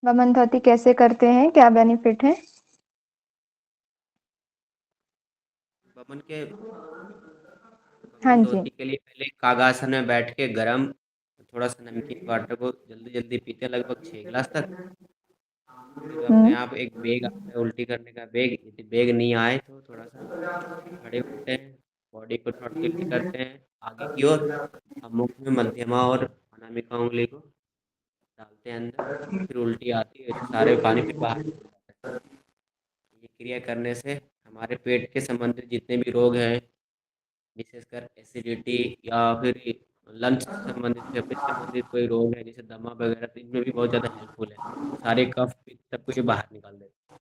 बमन धोती कैसे करते हैं, क्या बेनिफिट है? बमन के हाँ बमन जी। धोती के लिए पहले कागासन में बैठ के गरम थोड़ा सा नमकीन वाटर को जल्दी जल्दी पीते हैं, लगभग 6 गिलास तक। फिर अपने हम्म। आप एक बेग आता है उल्टी करने का बेग, यदि बेग नहीं आए तो थोड़ा सा खड़े होते हैं, बॉडी को थोड़ा टिल्ट करते हैं आगे की ओर, अब मुख में मध्यमा और अनामिका उंगली को डालते हैं अंदर, फिर उल्टी आती है, सारे पानी फिर बाहर निकल जाता है। ये क्रिया करने से हमारे पेट के संबंधित जितने भी रोग हैं, विशेषकर एसिडिटी या फिर लंग्स से संबंधित, फेफड़े से संबंधित कोई रोग है जैसे दमा वगैरह, तो इनमें भी बहुत ज़्यादा हेल्पफुल है। सारे कफ पित्त सब कुछ बाहर निकाल देते हैं।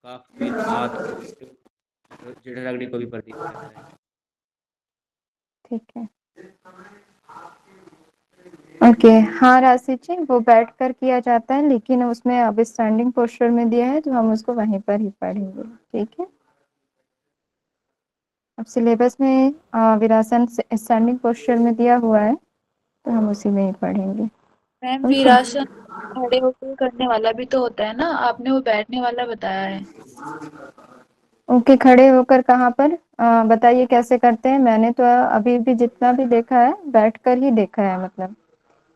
कफ पित्त वात पित्त जठराग्नि को भी प्रदीप्त करता है। ठीक है। ओके। हाँ राशि जी, वो बैठ कर किया जाता है, लेकिन उसमें अब स्टैंडिंग पोस्चर में दिया है तो हम उसको वहीं पर ही पढ़ेंगे। ठीक है। अब सिलेबस में वीरासन स्टैंडिंग पोस्चर में दिया हुआ है तो हम उसी में ही पढ़ेंगे। Ma'am okay. वीरासन खड़े होकर करने वाला भी तो होता है ना, आपने वो बैठने वाला बताया है। ओके, खड़े होकर कहाँ पर? बताइए कैसे करते हैं। मैंने तो अभी भी जितना भी देखा है बैठ कर ही देखा है, मतलब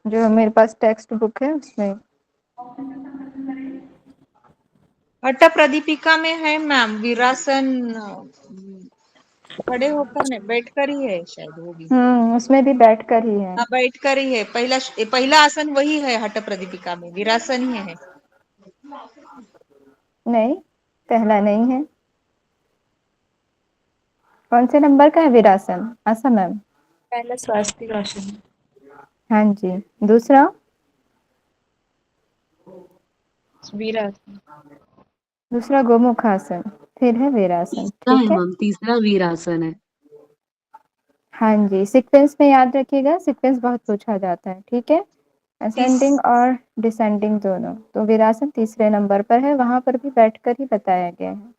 जो मेरे पास टेक्स्ट बुक है उसमें। हट्ट प्रदीपिका में है मैम वीरासन, खड़े होकर नहीं बैठकर ही है शायद वो भी। उसमें भी बैठ कर ही है। हाँ बैठकर ही है, पहला पहला आसन वही है हट्ट प्रदीपिका में, वीरासन ही है। नहीं, पहला नहीं है। कौन से नंबर का है वीरासन? आसन मैम। पहला स्वास्तिक आसन। हाँ जी। दूसरा? वीरासन। दूसरा गोमुखासन, फिर है वीरासन। तीसरा है ठीक है। मैम, तीसरा वीरासन है। हाँ जी, सीक्वेंस में याद रखिएगा, सीक्वेंस बहुत पूछा जाता है। ठीक है। तीस असेंडिंग और डिसेंडिंग दोनों। तो वीरासन तीसरे नंबर पर है, वहां पर भी बैठकर ही बताया गया है।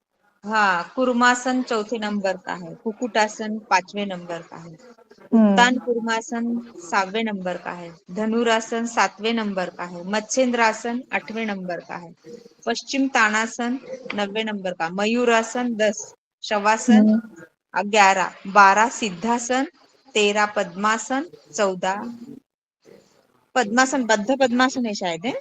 हाँ, कुर्मासन चौथे नंबर का है, कुकुटासन 5वें नंबर का है, उत्तान हम्म। कुर्मासन 7वें नंबर का है, धनुरासन 7वें नंबर का है, मत्स्येंद्रासन 8वें नंबर का है, पश्चिम ताड़ासन 9वें नंबर का, मयूरासन 10, शवासन हम्म। 11, 12 सिद्धासन, 13 पद्मासन, 14 पद्मासन, बद्ध पद्मासन है शायद है,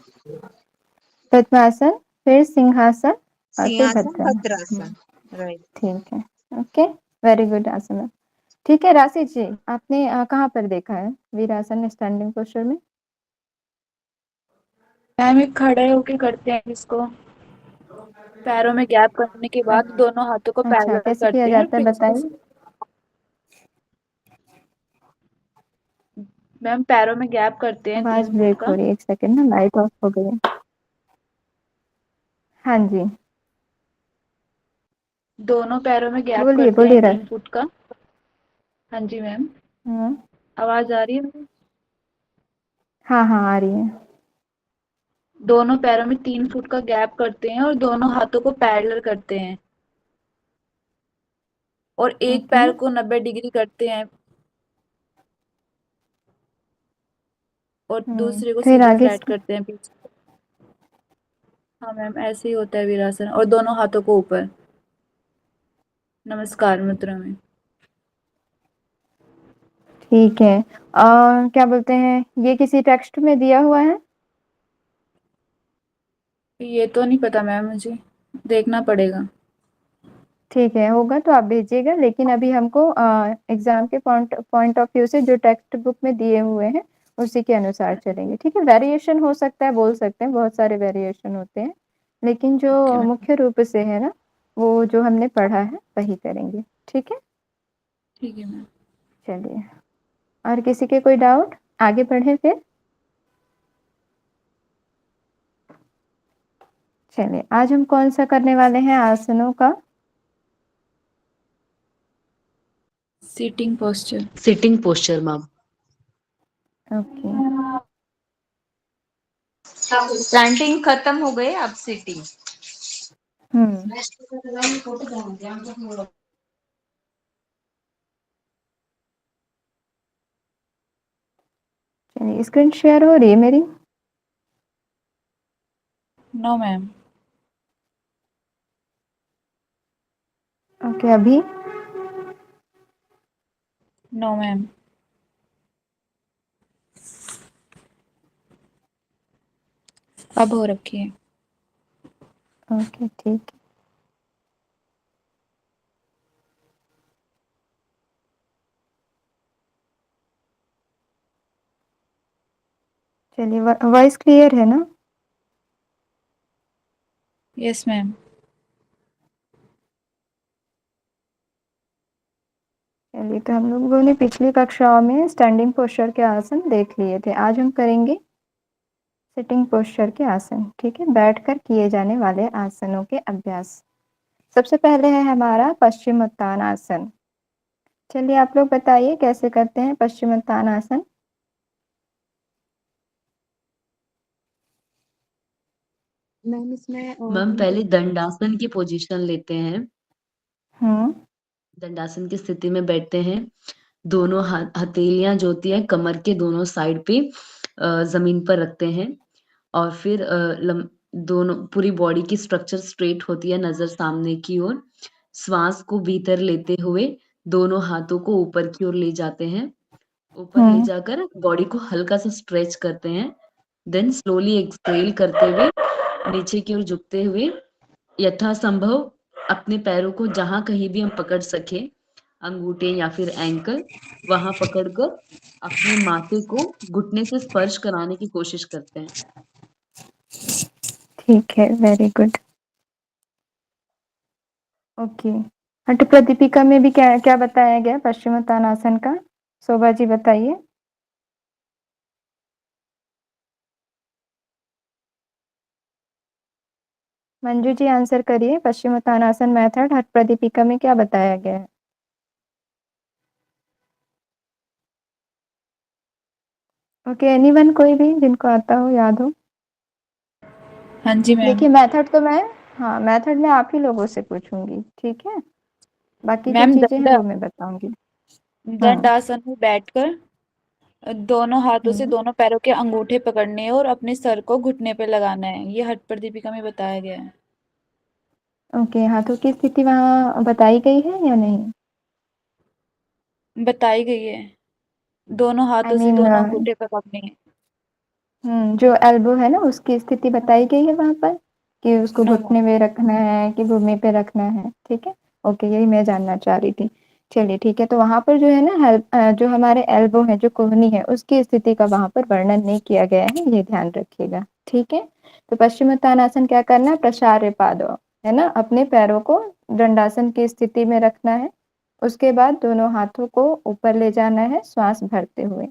पद्मासन, फिर सिंहासन और फिर सिंहासन भद्रासन। भद्रासन। राइट। ठीक है। ओके। वेरी गुड आसन। ठीक है राशि जी, आपने कहाँ पर देखा है वीरासन स्टैंडिंग पोस्चर में? मैम एक खड़े होके करते हैं इसको, पैरों में गैप करने के बाद दोनों हाथों को अच्छा, पैरेलल कैसे किया करते हैं और जाता है फिर इसको। बताइए। मैम पैरों में गैप करते हैं आवाज 3 फुट ब्रेक हो का। रही है, एक सेकंड ना, लाइट ऑफ हो गई है। हाँ जी। दोनों पैरों में गैप बोलिए करते हैं बोलिए 3 फुट का। हाँ जी मैम। हम्म। आवाज आ रही है मेरी? हाँ हाँ, आ रही है। दोनों पैरों में 3 फुट का गैप करते हैं और दोनों हाथों को पैरेलल करते हैं और एक ओके। पैर को 90 डिग्री करते हैं और दूसरे को फिर सीधा आगे फ्लैट से? करते हैं पीछे। हाँ मैम ऐसे ही होता है वीरासन, और दोनों हाथों को ऊपर नमस्कार मुद्रा में। ठीक है। क्या बोलते हैं, ये किसी टेक्स्ट में दिया हुआ है? ये तो नहीं पता मैम, मुझे देखना पड़ेगा। ठीक है, होगा तो आप भेजिएगा, लेकिन अभी हमको एग्जाम के पॉइंट पॉइंट ऑफ व्यू से जो टेक्स्ट बुक में दिए हुए हैं उसी के अनुसार चलेंगे। ठीक है। वेरिएशन हो सकता है, बोल सकते हैं, बहुत सारे वेरिएशन होते हैं, लेकिन ओके जो मैम। मुख्य रूप से है ना, वो जो हमने पढ़ा है वही करेंगे। ठीक है। ठीक है मैम। चलिए, और किसी के कोई डाउट? आगे बढ़े फिर। चलिए, आज हम कौन सा करने वाले हैं आसनों का? Sitting posture. Sitting posture ma'am. Okay. Standing खत्म हो गए, अब सिटिंग। हम्म। चलिए, स्क्रीन शेयर हो रही है मेरी? No ma'am. ओके, अभी नो मैम। अब हो रखी है। ओके ठीक है। चलिए, वॉइस क्लियर है ना? Yes ma'am. चलिए, तो हम लोगों ने पिछली कक्षाओं में स्टैंडिंग पोस्चर के आसन देख लिए थे। आज हम करेंगे सिटिंग पोस्चर के आसन। ठीक है, बैठकर किए जाने वाले आसनों के अभ्यास। सबसे पहले है हमारा पश्चिमोत्तानासन। चलिए, आप लोग बताइए कैसे करते हैं पश्चिमोत्तानासन? मैम इसमें मैम पहले दंडासन की पोजीशन लेते हैं। हम्म। दंडासन की स्थिति में बैठते हैं। दोनों हथेलियां जो होती है कमर के दोनों साइड पे जमीन पर रखते हैं और फिर दोनों पूरी बॉडी की स्ट्रक्चर स्ट्रेट होती है, नजर सामने की ओर। श्वास को भीतर लेते हुए दोनों हाथों को ऊपर की ओर ले जाते हैं। ऊपर ले जाकर बॉडी को हल्का सा स्ट्रेच करते हैं। देन स्लोली एक्सहेल करते हुए नीचे की ओर झुकते हुए यथासंभव अपने पैरों को जहां कहीं भी हम पकड़ सके, अंगूठे या फिर एंकल, वहां पकड़कर अपने माथे को घुटने से स्पर्श कराने की कोशिश करते हैं। ठीक है, वेरी गुड। ओके, हठ प्रदीपिका में भी क्या क्या बताया गया पश्चिमोत्तानासन का? शोभा जी बताइए। मंजू जी आंसर करिए, पश्चिमोत्तानासन मेथड हठ प्रदीपिका में क्या बताया गया है? ओके, एनीवन, कोई भी जिनको आता हो, याद हो? हाँ जी मैम। देखिए, मेथड तो मैं, हाँ, मेथड मैं आप ही लोगों से पूछूंगी, ठीक है? बाकी जो मैम चीजें हैं वो मैं बताऊंगी। हाँ। दंडासन में बैठकर दोनों हाथों से हम्म। दोनों पैरों के अंगूठे पकड़ने और अपने सर को घुटने पे लगाना है। ये हठ प्रदीपिका में बताया गया है। ओके, हाथों की स्थिति वहाँ बताई गई है या नहीं? बताई गई है। दोनों आई हाथों से मीन, दोनों अंगूठे पकड़ने हैं। जो एल्बो है ना उसकी स्थिति बताई गई है वहां पर, कि उसको नो घुटने में रखना है कि भूमि पे रखना है? ठीक है, ओके, यही मैं जानना चाह रही थी। चलिए ठीक है, तो वहां पर जो है ना जो हमारे एल्बो है, जो कोहनी है, उसकी स्थिति का वहां पर वर्णन नहीं किया गया है, ये ध्यान रखिएगा। ठीक है, तो पश्चिमोत्तानासन क्या करना है? प्रसार्य पादों, है ना, अपने पैरों को दंडासन की स्थिति में रखना है। उसके बाद दोनों हाथों को ऊपर ले जाना है श्वास भरते हुए,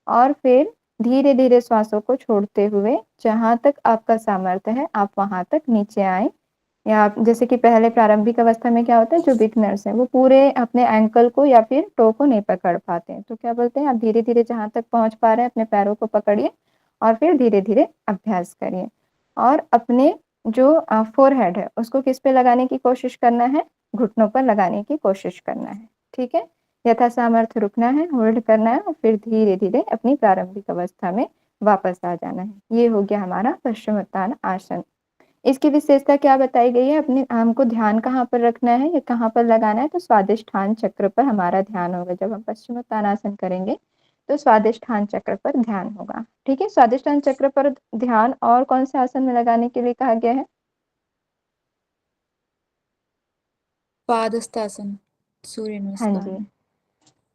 और फिर धीरे धीरे श्वासों को छोड़ते हुए जहां तक आपका सामर्थ्य है आप वहां तक नीचे आए। या जैसे कि पहले प्रारंभिक अवस्था में क्या होता है, जो बिगनर्स हैं वो पूरे अपने एंकल को या फिर टो को नहीं पकड़ पाते हैं, तो क्या बोलते हैं, आप धीरे धीरे जहां तक पहुंच पा रहे हैं अपने पैरों को पकड़िए और फिर धीरे धीरे अभ्यास करिए। और अपने जो फोरहेड है उसको किस पे लगाने की कोशिश करना है? घुटनों पर लगाने की कोशिश करना है। ठीक है, यथा सामर्थ्य रुकना है, होल्ड करना है और फिर धीरे धीरे अपनी प्रारंभिक अवस्था में वापस आ जाना है। ये हो गया हमारा पश्चिमोत्तान आसन। इसकी विशेषता क्या बताई गई है? अपने हमको ध्यान कहाँ पर रखना है या कहाँ पर लगाना है? तो स्वादिष्ठान चक्र पर हमारा ध्यान होगा। जब हम पश्चिमोत्तानासन करेंगे तो स्वादिष्ठान चक्र पर ध्यान होगा। ठीक है, स्वादिष्ठान चक्र पर ध्यान और कौन से आसन में लगाने के लिए कहा गया है? पादहस्तासन, सूर्य हाँ नमस्कार जी, में।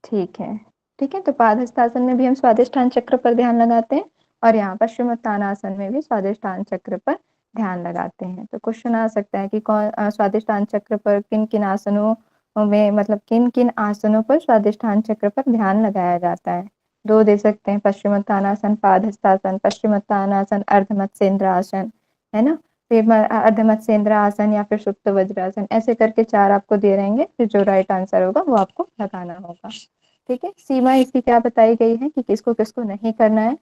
ठीक है। ठीक है, तो पादहस्तासन में भी हम स्वादिष्ठान चक्र पर ध्यान लगाते हैं और यहाँ पश्चिमोत्तानासन में भी स्वादिष्ठान चक्र पर ध्यान लगाते हैं। तो क्वेश्चन आ सकता है कि कौन स्वादिष्ठान चक्र पर किन किन आसनों में, मतलब किन किन आसनों पर स्वादिष्ठान चक्र पर ध्यान लगाया जाता है? दो दे सकते हैं, पश्चिमोत्तानासन, पादहस्तासन, पश्चिमोत्तानासन, अर्ध मत्स्येंद्र आसन, है ना, फिर अर्ध मत्स्येंद्र आसन या फिर सुप्त वज्रासन, ऐसे करके चार आपको दे रहेंगे, फिर जो राइट आंसर होगा वो आपको लगाना होगा। ठीक है, सीमा इसकी क्या बताई गई है कि किसको किसको नहीं करना है?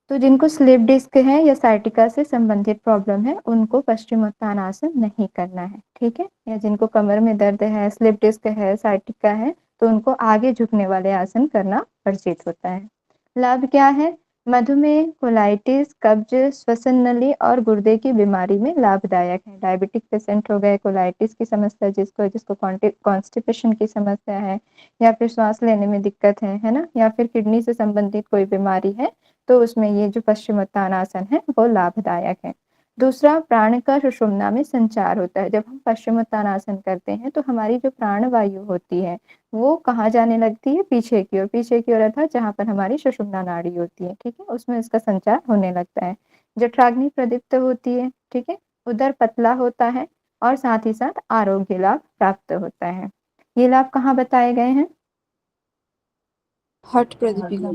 तो जिनको स्लिप डिस्क है या साइटिका से संबंधित प्रॉब्लम है उनको पश्चिमोत्तानासन नहीं करना है। ठीक है, या जिनको कमर में दर्द है, स्लिप डिस्क है, साइटिका है, तो उनको आगे झुकने वाले आसन करना वर्जित होता है। लाभ क्या है? मधुमेह, कोलाइटिस, कब्ज, श्वसन नली और गुर्दे की बीमारी में लाभदायक है। डायबिटिक पेशेंट हो गए, कोलाइटिस की समस्या जिसको जिसको कॉन्स्टिपेशन की समस्या है, या फिर श्वास लेने में दिक्कत है ना, या फिर किडनी से संबंधित कोई बीमारी है, तो उसमें ये जो पश्चिमोत्तानासन है वो लाभदायक है। दूसरा, प्राण का सुषुम्ना में संचार होता है। जब हम पश्चिमोत्तानासन करते हैं तो हमारी जो प्राण वायु होती है वो कहाँ जाने लगती है? पीछे की ओर, पीछे की ओर अर्थात जहाँ पर हमारी सुषुम्ना नाड़ी होती है, ठीक है, उसमें इसका संचार होने लगता है। जठराग्नि प्रदीप्त होती है, ठीक है, उदर पतला होता है और साथ ही साथ आरोग्य लाभ प्राप्त होता है। ये लाभ कहाँ बताए गए हैं? हठ प्रदीपिका।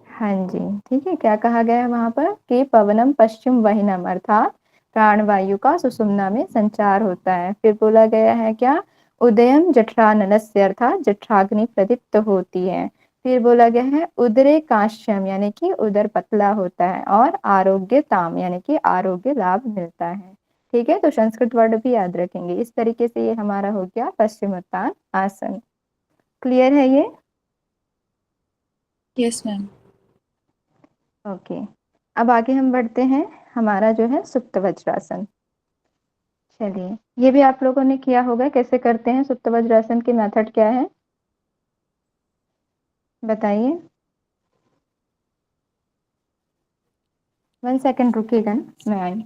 हाँ जी, ठीक है, क्या कहा गया है वहां पर कि पवनम पश्चिम वहिनम अर्थात प्राण वायु का सुषुम्ना में संचार होता है। फिर बोला गया है क्या? उदयम जठराननस्य अर्थात जठराग्नि प्रदीप्त होती है। फिर बोला गया है उदरे काश्यम यानी कि उदर पतला होता है, और आरोग्यताम यानी कि आरोग्य लाभ मिलता है। ठीक है, तो संस्कृत वर्ड भी याद रखेंगे। इस तरीके से ये हमारा हो गया पश्चिमोत्तान आसन। क्लियर है ये? Yes ma'am. ओके, अब आगे हम बढ़ते हैं। हमारा जो है सुप्त वज्रासन। चलिए, ये भी आप लोगों ने किया होगा। कैसे करते हैं सुप्त वज्रासन की मेथड क्या है बताइए। 1 सेकंड रुकिएगा ना, मैं आई।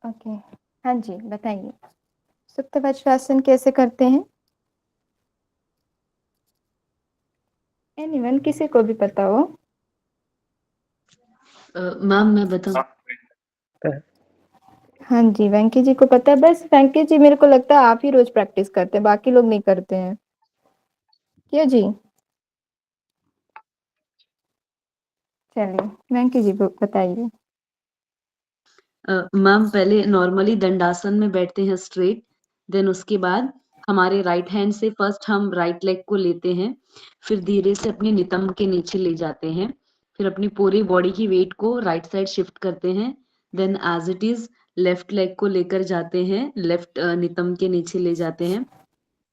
ओके, हाँ जी बताइए, सुप्त वज्रासन कैसे करते हैं? एनीवन, किसी को भी पता हो? मैम मैं बताऊं? हाँ जी, वेंकी जी को पता है। बस वेंकी जी, मेरे को लगता है आप ही रोज प्रैक्टिस करते हैं, बाकी लोग नहीं करते हैं, क्यों जी? चलिए, वेंकी जी बताइए। मैम पहले नॉर्मली दंडासन में बैठते हैं स्ट्रेट, देन उसके बाद हमारे राइट हैंड से फर्स्ट हम राइट लेग को लेते हैं, फिर धीरे से अपनी नितंब के नीचे ले जाते हैं, फिर अपनी पूरी बॉडी की वेट को राइट साइड शिफ्ट करते हैं, then as it is left leg को लेकर जाते हैं, लेफ्ट नितंब के नीचे ले जाते हैं,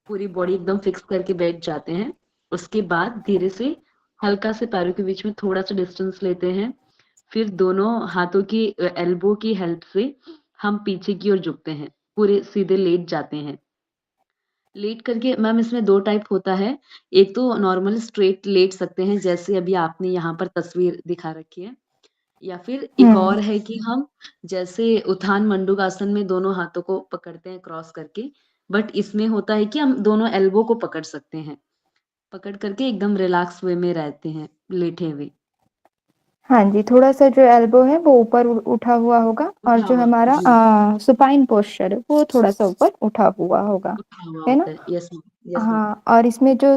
पूरी बॉडी एकदम फिक्स करके बैठ जाते हैं। उसके बाद धीरे से हल्का से पैरों के बीच में थोड़ा सा डिस्टेंस लेते हैं, फिर दोनों हाथों की एल्बो की हेल्प से हम पीछे की ओर झुकते हैं, पूरे सीधे लेट जाते हैं। लेट करके मैम इसमें 2 टाइप होता है, एक तो नॉर्मल स्ट्रेट लेट सकते हैं जैसे अभी आपने यहाँ पर तस्वीर दिखा रखी है, या फिर एक और है कि हम जैसे उत्थान मंडूकासन में दोनों हाथों को पकड़ते हैं क्रॉस करके, बट इसमें होता है कि हम दोनों एल्बो को पकड़ सकते हैं, पकड़ करके एकदम रिलैक्स वे में रहते हैं लेटे हुए। हाँ जी, थोड़ा सा जो एल्बो है वो ऊपर उठा हुआ होगा, और उठा जो हुआ हमारा जी, सुपाइन पोस्चर है वो थोड़ा सा ऊपर उठा हुआ होगा, उठा हुआ है ना? होता है। Yes ma'am, yes ma'am. हाँ, और इसमें जो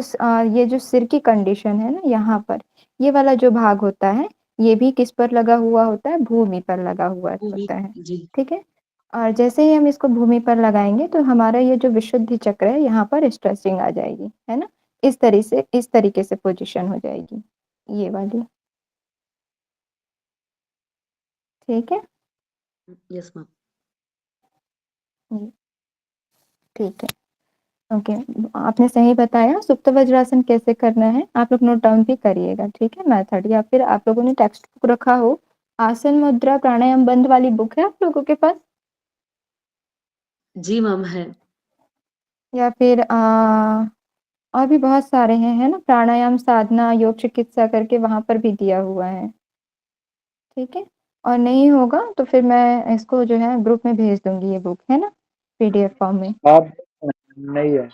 ये जो सिर की कंडीशन है ना, यहाँ पर ये वाला जो भाग होता है, ये भी किस पर लगा हुआ होता है? भूमि पर लगा हुआ वो भी होता है, जी। ठीक है। और जैसे ही हम इसको भूमि पर लगाएंगे तो हमारा ये जो विशुद्धि चक्र है यहाँ पर स्ट्रेचिंग आ जाएगी, है ना? इस तरीके से पोजीशन हो जाएगी ये वाली, ठीक है। Yes ma'am. ये, ठीक है, ओके। आपने सही बताया। सुप्त वज्रासन कैसे करना है आप लोग नोट डाउन भी करिएगा, ठीक है, मेथड, या फिर आप लोगों ने टेक्स्ट बुक रखा हो, आसन मुद्रा प्राणायाम बंद वाली बुक है आप लोगों के पास? जी मैम है। या फिर और भी बहुत सारे हैं, है ना, प्राणायाम साधना योग चिकित्सा करके वहां पर भी दिया हुआ है, ठीक है। और नहीं होगा तो फिर मैं इसको जो है ग्रुप में भेज दूंगी, ये बुक, है ना, पीडीएफ फॉर्म में। आप नहीं है।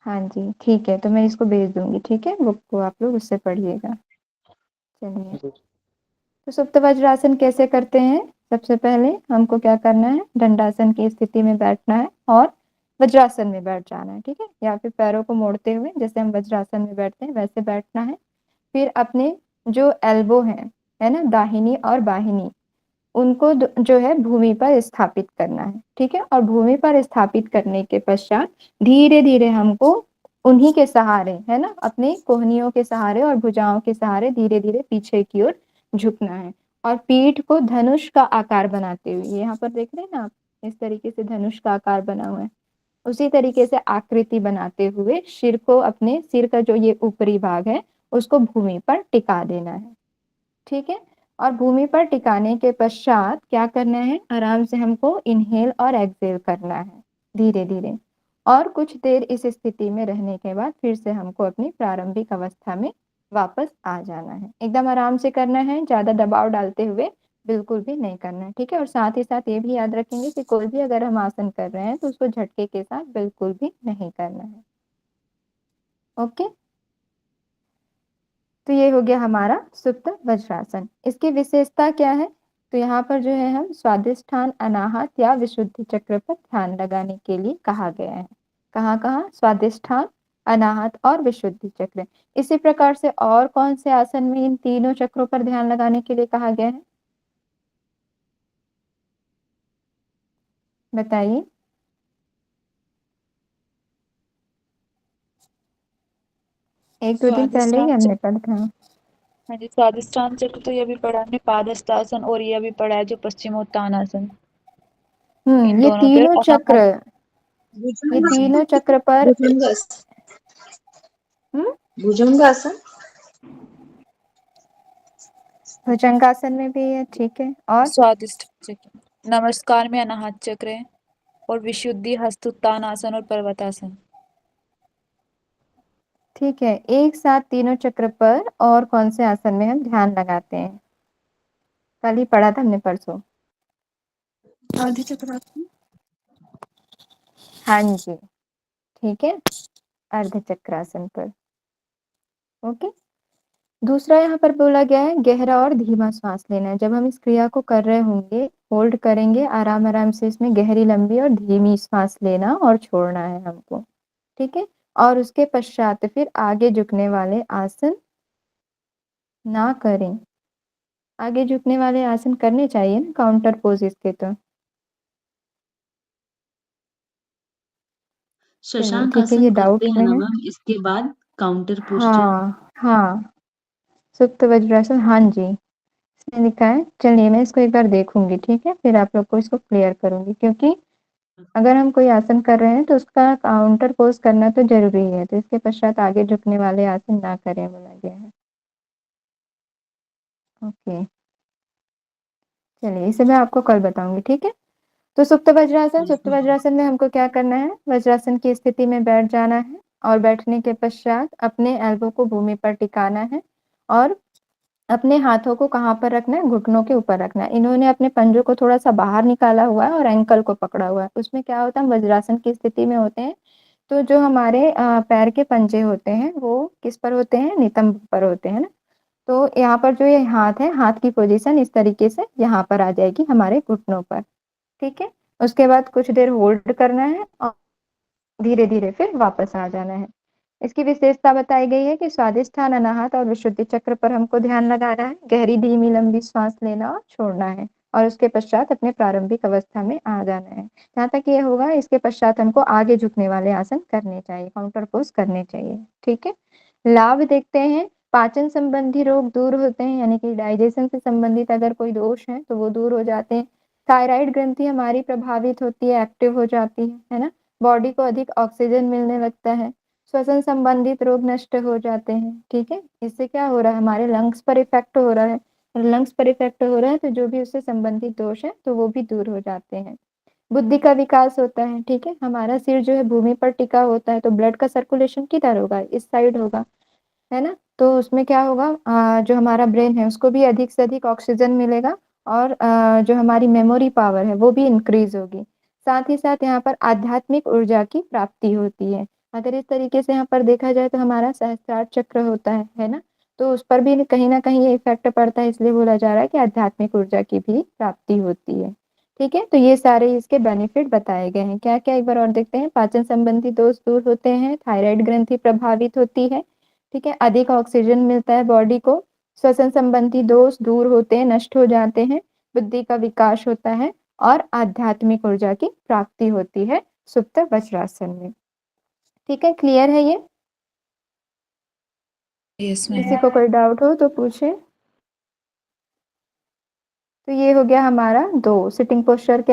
हाँ जी, ठीक है, तो मैं इसको भेज दूंगी, ठीक है, बुक को आप लोग उससे पढ़िएगा। चलिए, तो सुप्त वज्रासन कैसे करते हैं? सबसे पहले हमको क्या करना है, दंडासन की स्थिति में बैठना है और वज्रासन में बैठ जाना है, ठीक है, या फिर पैरों को मोड़ते हुए जैसे हम वज्रासन में बैठते हैं वैसे बैठना है। फिर अपने जो एल्बो है ना, दाहिनी और बाहिनी, उनको जो है भूमि पर स्थापित करना है, ठीक है। और भूमि पर स्थापित करने के पश्चात धीरे धीरे हमको उन्हीं के सहारे, है ना, अपने कोहनियों के सहारे और भुजाओं के सहारे धीरे धीरे पीछे की ओर झुकना है। और पीठ को धनुष का आकार बनाते हुए, यहाँ पर देख रहे हैं ना आप, इस तरीके से धनुष का आकार बना हुआ है, उसी तरीके से आकृति बनाते हुए सिर को, अपने सिर का जो ये ऊपरी भाग है उसको भूमि पर टिका देना है, ठीक है। और भूमि पर टिकाने के पश्चात क्या करना है, आराम से हमको इनहेल और एक्सहेल करना है धीरे धीरे। और कुछ देर इस स्थिति में रहने के बाद फिर से हमको अपनी प्रारंभिक अवस्था में वापस आ जाना है। एकदम आराम से करना है, ज्यादा दबाव डालते हुए बिल्कुल भी नहीं करना है, ठीक है। और साथ ही साथ ये भी याद रखेंगे कि कोई भी अगर हम आसन कर रहे हैं तो उसको झटके के साथ बिल्कुल भी नहीं करना है। ओके, तो ये हो गया हमारा सुप्त वज्रासन। इसकी विशेषता क्या है? तो यहाँ पर जो है हम स्वादिष्ठान, अनाहत या विशुद्धि चक्र पर ध्यान लगाने के लिए कहा गया है। कहाँ कहाँ? स्वादिष्ठान, अनाहत और विशुद्धि चक्र। इसी प्रकार से और कौन से आसन में इन तीनों चक्रों पर ध्यान लगाने के लिए कहा गया है? बताइए। एक दो दिन पहले ही स्वादिष्टान हमने चक्र, पढ़ा था। हाँ जी, स्वादिष्टान चक्र तो ये भी पढ़ा हमने, पादहस्तासन, और ये भी पढ़ा है जो पश्चिमोत्तानासन। इन ये दोनों के तीनों चक्र, ये तीनों चक्र पर हम्म भुजंगासन। भुजंगासन में भी है, ठीक है। और स्वादिष्टान चक्र, नमस्कार में अनाहत चक्र है, और विशुद्धि हस्तोत्तानासन और पर्वतासन। ठीक है, एक साथ तीनों चक्र पर और कौन से आसन में हम ध्यान लगाते हैं? कल ही पढ़ा था हमने, परसों। आदि चक्रासन। हाँ जी, ठीक है, अर्ध चक्रासन पर। ओके। दूसरा यहाँ पर बोला गया है गहरा और धीमा श्वास लेना है। जब हम इस क्रिया को कर रहे होंगे, होल्ड करेंगे आराम आराम से, इसमें गहरी, लंबी और धीमी श्वास लेना और छोड़ना है हमको, ठीक है। और उसके पश्चात फिर आगे झुकने वाले आसन ना करें। आगे झुकने वाले आसन करने चाहिए ना, काउंटर पोज इसके तो। चलिए शशांक ठीक है, आसन ये डाउट करते हैं में ना है। मैम, इसके बाद काउंटर पोस्चर। हाँ हाँ, सुप्त वज्रासन, हाँ जी, इसमें लिखा है। चलिए मैं इसको एक बार देखूंगी, ठीक है, फिर आप लोग को इसको क्लियर करूंगी, क्योंकि अगर हम कोई आसन कर रहे हैं तो उसका काउंटर पोज करना तो जरूरी है, तो इसके पश्चात आगे झुकने वाले आसन ना करें बोला गया है। ओके, चलिए इसे मैं आपको कल बताऊंगी, ठीक है। तो सुप्त वज्रासन, सुप्त वज्रासन में हमको क्या करना है, वज्रासन की स्थिति में बैठ जाना है और बैठने के पश्चात अपने एल्बो को भूमि पर टिकाना है और अपने हाथों को कहाँ पर रखना है, घुटनों के ऊपर रखना है। इन्होंने अपने पंजों को थोड़ा सा बाहर निकाला हुआ है और एंकल को पकड़ा हुआ है। उसमें क्या होता है, हम वज्रासन की स्थिति में होते हैं तो जो हमारे पैर के पंजे होते हैं वो किस पर होते हैं, नितंब पर होते हैं ना। तो यहाँ पर जो ये हाथ है, हाथ की पोजीशन इस तरीके से यहाँ पर आ जाएगी हमारे घुटनों पर, ठीक है। उसके बाद कुछ देर होल्ड करना है और धीरे धीरे फिर वापस आ जाना है। इसकी विशेषता बताई गई है कि स्वादिष्ठान, अनाहत और विशुद्धि चक्र पर हमको ध्यान लगाना है, गहरी, धीमी, लंबी सांस लेना और छोड़ना है, और उसके पश्चात अपने प्रारंभिक अवस्था में आ जाना है। जहाँ तक ये होगा, इसके पश्चात हमको आगे झुकने वाले आसन करने चाहिए, काउंटर पोज करने चाहिए, ठीक है। लाभ देखते हैं, पाचन संबंधी रोग दूर होते हैं, यानी कि डाइजेशन से संबंधित अगर कोई दोष है तो वो दूर हो जाते हैं। थायराइड ग्रंथि हमारी प्रभावित होती है, एक्टिव हो जाती है ना। बॉडी को अधिक ऑक्सीजन मिलने लगता है। श्वसन संबंधित रोग नष्ट हो जाते हैं, ठीक है। इससे क्या हो रहा है, हमारे लंग्स पर इफेक्ट हो रहा है, और लंग्स पर इफेक्ट हो रहा है तो जो भी उससे संबंधित दोष है तो वो भी दूर हो जाते हैं। बुद्धि का विकास होता है, ठीक है। हमारा सिर जो है भूमि पर टिका होता है तो ब्लड का सर्कुलेशन किधर होगा, इस साइड होगा, है ना। तो उसमें क्या होगा, जो हमारा ब्रेन है उसको भी अधिक से अधिक ऑक्सीजन मिलेगा, और जो हमारी मेमोरी पावर है वो भी इंक्रीज होगी। साथ ही साथ यहाँ पर आध्यात्मिक ऊर्जा की प्राप्ति होती है। अगर इस तरीके से यहाँ पर देखा जाए तो हमारा सहस्त्रार चक्र होता है ना, तो उस पर भी कहीं न कहीं ये इफ़ेक्ट पड़ता है, इसलिए बोला जा रहा है कि आध्यात्मिक ऊर्जा की भी प्राप्ति होती है। ठीक है? तो ये सारे इसके बेनिफिट बताए गए हैं। क्या-क्या एक बार और देखते हैं। पाचन संबंधी दोष दूर होते हैं, थायराइड ग्रंथि प्रभावित होती है, ठीक है? अधिक ऑक्सीजन मिलता है बॉडी को, श्वसन संबंधी दोष दूर होते हैं, नष्ट हो जाते हैं, बुद्धि का विकास होता है और आध्यात्मिक ऊर्जा की प्राप्ति होती है सुप्त वज्रासन में। ठीक है? क्लियर है ये? यस किसी मैम। को कोई डाउट हो तो पूछे। तो ये हो गया हमारा 2 सिटिंग पोस्चर के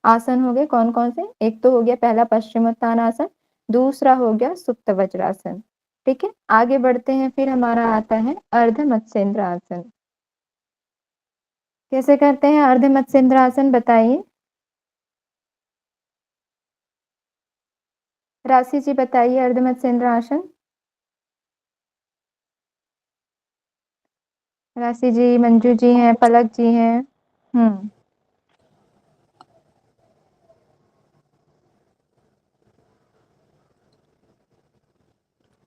आसन हो गए कौन-कौन से? एक तो हो गया पहला पश्चिमोत्तानासन, दूसरा हो गया सुप्त वज्रासन। ठीक है? आगे बढ़ते हैं, फिर हमारा आता है अर्ध मत्स्येंद्र आसन। कैसे करते हैं अर्ध मत्स्येंद्र आसन बताइए? राशि जी बताइए अर्ध मत्स्येंद्र आसन। राशि जी, मंजू जी हैं, पलक जी हैं।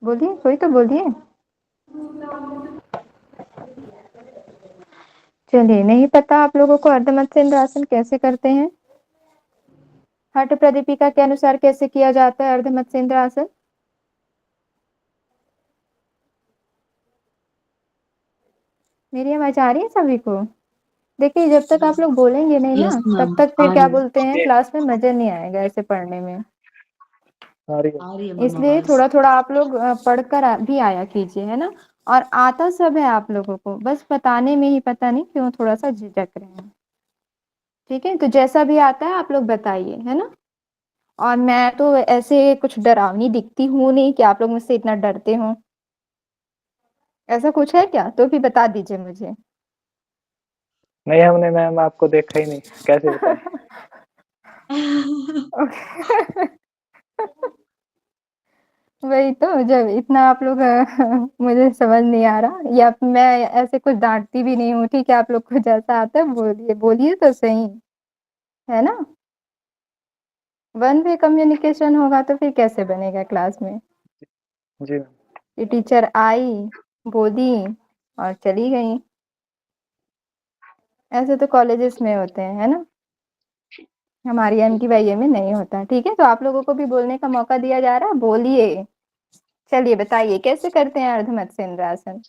बोलिए, कोई तो बोलिए। चलिए, नहीं पता आप लोगों को अर्ध मत्स्येंद्र आसन कैसे करते हैं? हठ प्रदीपिका के अनुसार कैसे किया जाता है अर्ध मत्स्येंद्र आसन? मेरी आवाज आ रही है सभी को? देखिए जब तक आप लोग बोलेंगे नहीं यस ना, मैम, तब तक आ फिर क्या रही है। बोलते हैं क्लास में मज़ा नहीं आएगा ऐसे पढ़ने में। आ रही है। आ रही है मैम इसलिए आवाज। थोड़ा-थोड़ा आप लोग पढ़कर भी आया कीजिए, है ना? और आता सब है आप लोगों को, बस बताने में ही पता नहीं क्यों थोड़ा-सा झिझक रहे हैं। ठीक है? तो जैसा भी आता है आप लोग बताइए, है ना? और मैं तो ऐसे कुछ डरावनी दिखती हूँ नहीं कि आप लोग मुझसे इतना डरते हो। ऐसा कुछ है क्या? तो भी बता दीजिए मुझे। नहीं, हमने मैम आपको देखा ही नहीं, कैसे बताएं? वही तो, जब इतना आप लोग मुझे समझ नहीं आ रहा या मैं ऐसे कुछ डाँटती भी नहीं हूँ, ठीक है? आप लोग को जैसा आता है बोलिए, बोलिए तो सही, है ना? वन वे कम्युनिकेशन होगा तो फिर कैसे बनेगा क्लास में? जी मैम। ये टीचर आई, बोली और चली गई। ऐसे तो कॉलेजेस में होते हैं, है ना? हमारी एमटीवाईए में नहीं होता, ठीक है? तो आप लोगों को भी बोलने का मौका दिया जा रहा है, बोलिए। चलिए बताइए कैसे करते हैं अर्ध मत्स्येंद्र आसन?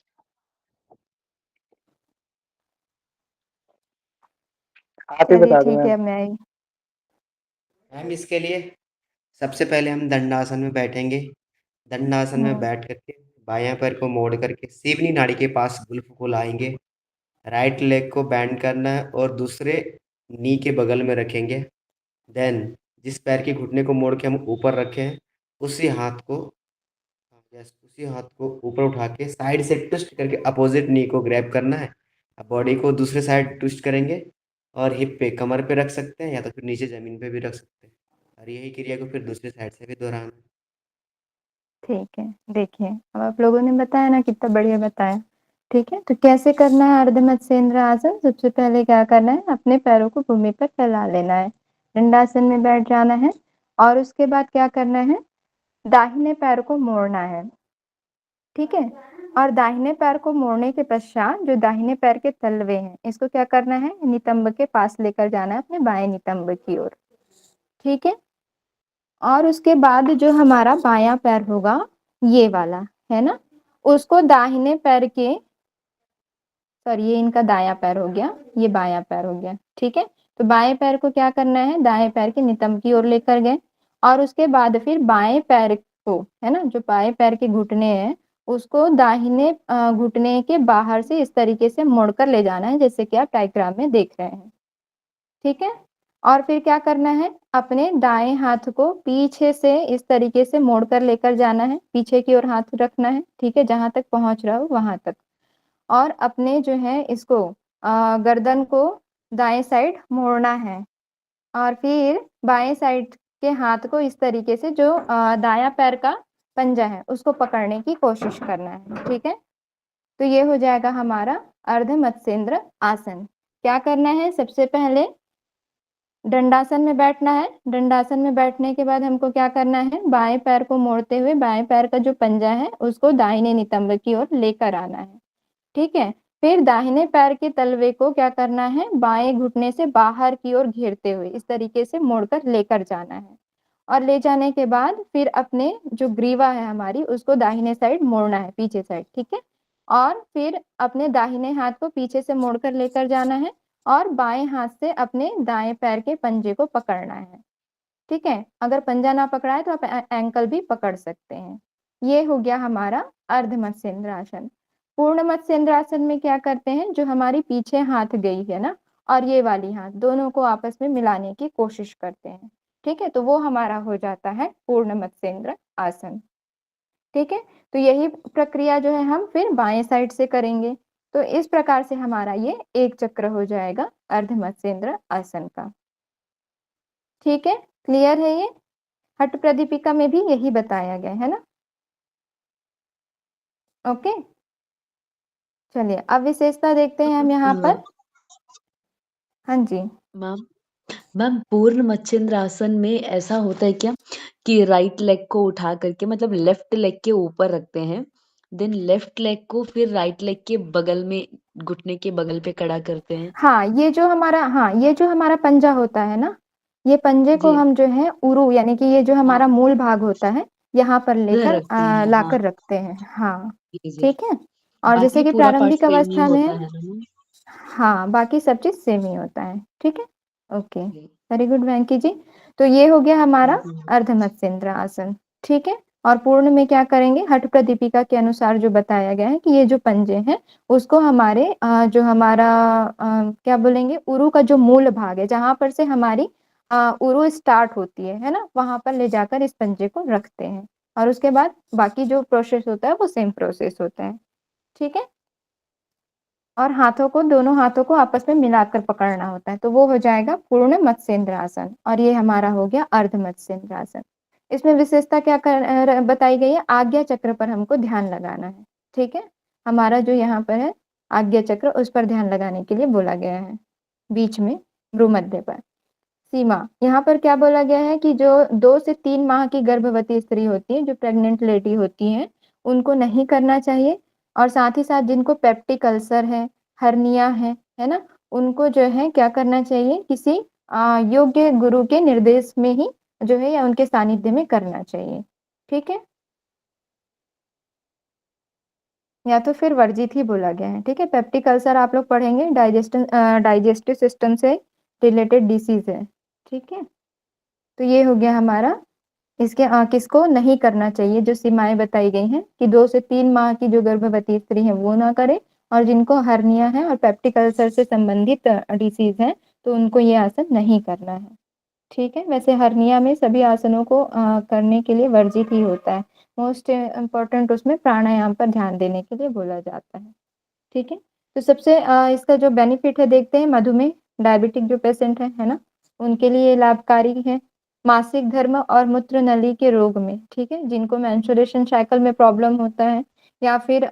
आप ही चलिए बता दो ठीक है, मैम। अब मैं आई। मैम इसके लिए सबसे पहले हम दंडासन में बैठेंगे। दंडासन में हुँ, बैठ करके बायां पैर को मोड़ करके सीवनी नाड़ी के पास गुल्फ को लाएंगे। राइट लेग को बेंड करना है और दूसरे नी के बगल में रखेंगे। देन जिस पैर के घुटने को मोड़ के हम ऊपर रखे हैं उसी हाथ को उसी हाथ को ऊपर उठा के साइड से ट्विस्ट करके अपोजिट नी को ग्रैब करना है। अब बॉडी को दूसरे साइड ट्विस्ट करेंगे और हिप पे कमर पे रख सकते हैं या तो फिर नीचे ज़मीन पे भी रख सकते हैं और यही क्रिया को फिर दूसरी साइड से भी दोहराना है। ठीक है। देखिए, अब आप लोगों ने बताया ना कितना बढ़िया बताया, ठीक है? तो कैसे करना है अर्ध मत्स्येंद्र आसन? सबसे पहले क्या करना है, अपने पैरों को भूमि पर फैला लेना है। दंडासन में बैठ जाना है और उसके बाद क्या करना है, दाहिने पैर को मोड़ना है, ठीक है? और दाहिने पैर को मोड़ने के पश्चात जो दाहिने पैर के तलवे हैं, इसको क्या करना है, नितंब के पास लेकर जाना है अपने बाएँ नितंब की ओर, ठीक है? और उसके बाद जो हमारा बायाँ पैर होगा, ये वाला, है ना? उसको दाहिने पैर के सॉरी ये इनका दायाँ पैर हो गया, ये बायाँ पैर हो गया, ठीक है? तो बाएँ पैर को क्या करना है, दाएँ पैर के नितंब की ओर लेकर गए और उसके बाद फिर बाएँ पैर को, है ना? जो बाएँ पैर के घुटने हैं, उसको दाहिने घुटने के बाहर से इस तरीके से मोड़कर ले जाना है, जैसे कि आप डायग्राम में देख रहे हैं, ठीक है? और फिर क्या करना है, अपने दाएँ हाथ को पीछे से इस तरीके से मोड़कर लेकर जाना है, पीछे की ओर हाथ रखना है, ठीक है? जहाँ तक पहुँच रहा हो वहाँ तक। और अपने जो है इसको गर्दन को दाएँ साइड मोड़ना है और फिर बाएँ साइड के हाथ को इस तरीके से जो दायाँ पैर का पंजा है, उसको पकड़ने की कोशिश करना है, ठीक है? तो ये हो जाएगा हमारा अर्ध मत्स्येंद्र आसन। क्या करना है सबसे पहले दंडासन में बैठना है। दंडासन में बैठने के बाद हमको क्या करना है, बाएं पैर को मोड़ते हुए बाएं पैर का जो पंजा है उसको दाहिने नितंब की ओर लेकर आना है। ठीक है, फिर दाहिने पैर के तलवे को क्या करना है, बाएं घुटने से बाहर की ओर घेरते हुए इस तरीके से मोड़कर लेकर जाना है। और ले जाने के बाद फिर अपने जो ग्रीवा है हमारी उसको दाहिने साइड मोड़ना है, पीछे साइड। ठीक है, और फिर अपने दाहिने हाथ को पीछे से मोड़कर लेकर जाना है और बाएं हाथ से अपने दाएं पैर के पंजे को पकड़ना है। ठीक है, अगर पंजा ना पकड़ा है तो आप एंकल भी पकड़ सकते हैं। ये हो गया हमारा अर्ध मत्स्येंद्रासन। पूर्ण मत्स्येंद्रासन में क्या करते हैं, जो हमारी पीछे हाथ गई है ना और ये वाली हाथ दोनों को आपस में मिलाने की कोशिश करते हैं। ठीक है, तो वो हमारा हो जाता है पूर्ण मत्स्येंद्र आसन। ठीक है, तो यही प्रक्रिया जो है हम फिर बाएं साइड से करेंगे। तो इस प्रकार से हमारा ये एक चक्र हो जाएगा अर्ध मत्स्येंद्र आसन का। ठीक है, क्लियर है ये? हठ प्रदीपिका में भी यही बताया गया है ना। ओके, चलिए अब विशेषता देखते हैं हम यहाँ पर। हाँ जी, मैम मैम पूर्ण मत्स्येंद्रासन में ऐसा होता है क्या कि राइट लेग को उठा करके मतलब लेफ्ट लेग के ऊपर रखते हैं, देन लेफ्ट लेग को फिर राइट लेग के बगल में घुटने के बगल पे खड़ा करते हैं? हाँ ये जो हमारा पंजा होता है ना, ये पंजे को जी, हम जो है उरु यानी कि ये जो हाँ, हमारा मूल भाग होता है यहाँ पर इधर लेकर रखते हैं, हाँ, लाकर रखते हैं। हाँ, जी, जी। ठीक है। और जैसे बाकी कि पूरा पार्ट प्रारंभिक सेम ही अवस्था में होता है ना मैम? हाँ, बाकी सब चीज सेम ही होता है। ठीक है, ओके, जी, वेरी गुड वेंकी जी। तो ये हो गया हमारा यस मैम। अर्ध मत्स्येंद्र आसन। ठीक है, और पूर्ण में क्या करेंगे, हठ प्रदीपिका के अनुसार जो बताया गया है कि ये जो पंजे हैं उसको हमारे जो हमारा क्या बोलेंगे, उरु का जो मूल भाग है जहां पर से हमारी उरु स्टार्ट होती है ना, वहां पर ले जाकर इस पंजे को रखते हैं। और उसके बाद बाकी जो प्रोसेस होता है वो सेम प्रोसेस होता है। ठीक है, और हाथों को, दोनों हाथों को आपस में मिलाकर पकड़ना होता है, तो वो हो जाएगा पूर्ण मत्स्येंद्र आसन। और ये हमारा हो गया अर्ध मत्स्येंद्र आसन। इसमें विशेषता क्या बताई गई है, आज्ञा चक्र पर हमको ध्यान लगाना है। ठीक है, हमारा जो यहाँ पर है आज्ञा चक्र उस पर ध्यान लगाने के लिए बोला गया है, बीच में भ्रूमध्य पर। सीमा, यहाँ पर क्या बोला गया है कि जो 2 से 3 माह की गर्भवती स्त्री होती है, जो प्रेग्नेंट लेडी होती है, उनको नहीं करना चाहिए। और साथ ही साथ जिनको पेप्टिक अल्सर है, हर्निया है ना, उनको जो है क्या करना चाहिए, किसी योग्य गुरु के निर्देश में ही जो है या उनके सानिध्य में करना चाहिए। ठीक है, या तो फिर वर्जित ही बोला गया है। ठीक है, पेप्टिक अल्सर आप लोग पढ़ेंगे, डाइजेस्टिव सिस्टम से रिलेटेड डिसीज है। ठीक है, तो ये हो गया हमारा, इसके किसको नहीं करना चाहिए, जो सीमाएं बताई गई हैं कि 2 से 3 माह की जो गर्भवती स्त्री है वो ना करे, और जिनको हर्निया है और पेप्टिक अल्सर से संबंधित डिसीज है तो उनको ये आसन नहीं करना है। ठीक है, वैसे हर्निया में सभी आसनों को करने के लिए वर्जित ही होता है। मोस्ट इम्पोर्टेंट उसमें प्राणायाम पर ध्यान देने के लिए बोला जाता है। ठीक है, तो सबसे इसका जो बेनिफिट है देखते हैं, मधुमेह डायबिटिक जो पेशेंट है ना, उनके लिए लाभकारी है। मासिक धर्म और मूत्र नली के रोग में, ठीक है, जिनको मेंस्ट्रुएशन साइकिल में प्रॉब्लम होता है, या फिर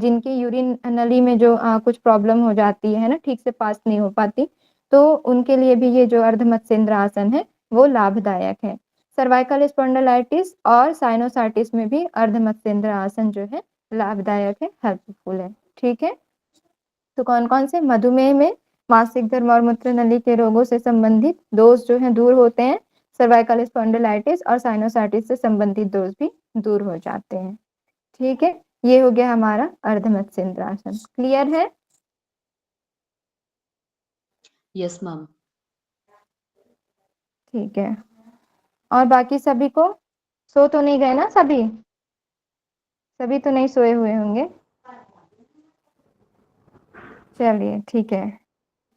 जिनकी यूरिन नली में जो कुछ प्रॉब्लम हो जाती है ना, ठीक से पास नहीं हो पाती, तो उनके लिए भी ये जो अर्ध मत्स्येंद्र आसन है वो लाभदायक है। सर्वाइकल स्पॉन्डिलाइटिस और साइनोसाइटिस में भी अर्ध मत्स्येंद्र आसन जो है लाभदायक है, हेल्पफुल है। ठीक है, तो कौन कौन से, मधुमेह में मासिक धर्म और मूत्र नली के रोगों से संबंधित दोष जो है दूर होते हैं, सर्वाइकल स्पॉन्डिलाइटिस और साइनोसाइटिस से संबंधित दोष भी दूर हो जाते हैं। ठीक है, ये हो गया हमारा अर्ध मत्स्येंद्र आसन। क्लियर है? Yes ma'am. ठीक है, और बाकी सभी को, सो तो नहीं गए ना सभी? सभी तो नहीं सोए हुए होंगे। चलिए ठीक है,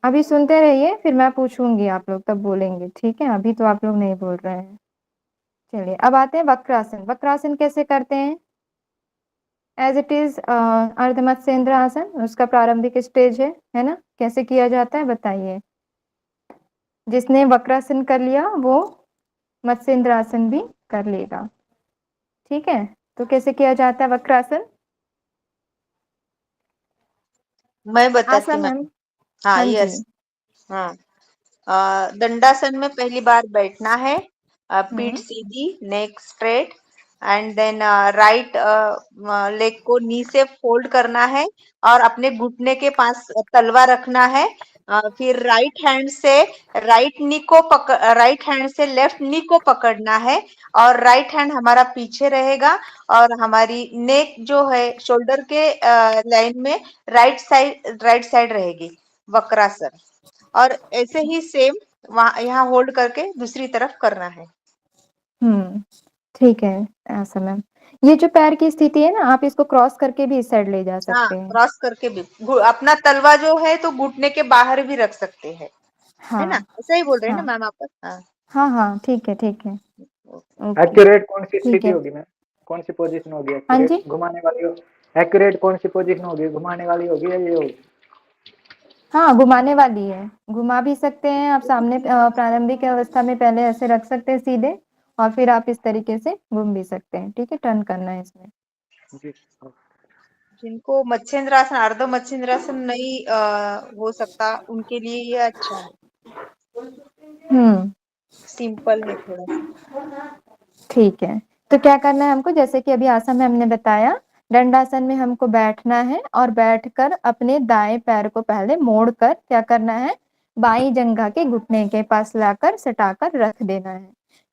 अभी सुनते रहिए, फिर मैं पूछूंगी, आप लोग तब बोलेंगे। ठीक है, अभी तो आप लोग नहीं बोल रहे हैं। चलिए अब आते हैं वक्रासन। वक्रासन कैसे करते हैं? एज इट इज अर्ध मत्स्येंद्र आसन, उसका प्रारंभिक स्टेज है ना, कैसे किया जाता है बताइए। जिसने वक्रासन कर लिया वो मत्स्येंद्र आसन भी कर लेगा। ठीक है, तो कैसे किया जाता है वक्रासन? मैं बताती आशा हूँ मैम। मैम। हाँ, हाँ जी, यस। हाँ, दंडासन में पहली बार बैठना है, पीठ हम्म सीधी, neck straight, and then right leg को नी से फोल्ड करना है और अपने घुटने के पास तलवा रखना है। फिर राइट हैंड से लेफ्ट नी को पकड़ना है और राइट हैंड हमारा पीछे रहेगा और हमारी नेक जो है शोल्डर के लाइन में राइट साइड रहेगी, वक्रासन। और ऐसे ही सेम वहां यहाँ होल्ड करके दूसरी तरफ करना है। ठीक है। ऐसा मैम, ये जो पैर की स्थिति है ना, आप इसको क्रॉस करके भी इस साइड ले जा हाँ, सकते हैं। क्रॉस करके भी अपना तलवा जो है तो घुटने के बाहर भी रख सकते हैं, है ना? हाँ ऐसा ही बोल रहे हैं ना हाँ मैम आप? हाँ, हाँ हाँ, ठीक है ठीक है। ओके, एक्यूरेट कौन सी ठीक स्थिति है। होगी मैम? कौन सी पोजीशन होगी हाँ एक्यूरेट? जी, घुमाने वाली हो? एक्यूरेट कौन सी पोजीशन होगी? घुमाने वाली होगी या ये होगी? हाँ घुमाने वाली है। घुमा भी सकते हैं आप सामने, प्रारंभिक अवस्था में पहले ऐसे रख सकते हैं सीधे, और फिर आप इस तरीके से घूम भी सकते हैं। ठीक है, टर्न करना है इसमें। जी। जिनको मत्स्येंद्रासन, अर्ध मत्स्येंद्रासन नहीं हो सकता, उनके लिए ये अच्छा है, हम्म सिंपल है थोड़ा सा। ठीक है, तो क्या करना है हमको, जैसे कि अभी आसन में हमने बताया, दंडासन में हमको बैठना है और बैठकर अपने दाएं पैर को पहले मोड़कर क्या करना है, बाई जंघा के घुटने के पास लाकर सटाकर रख देना है।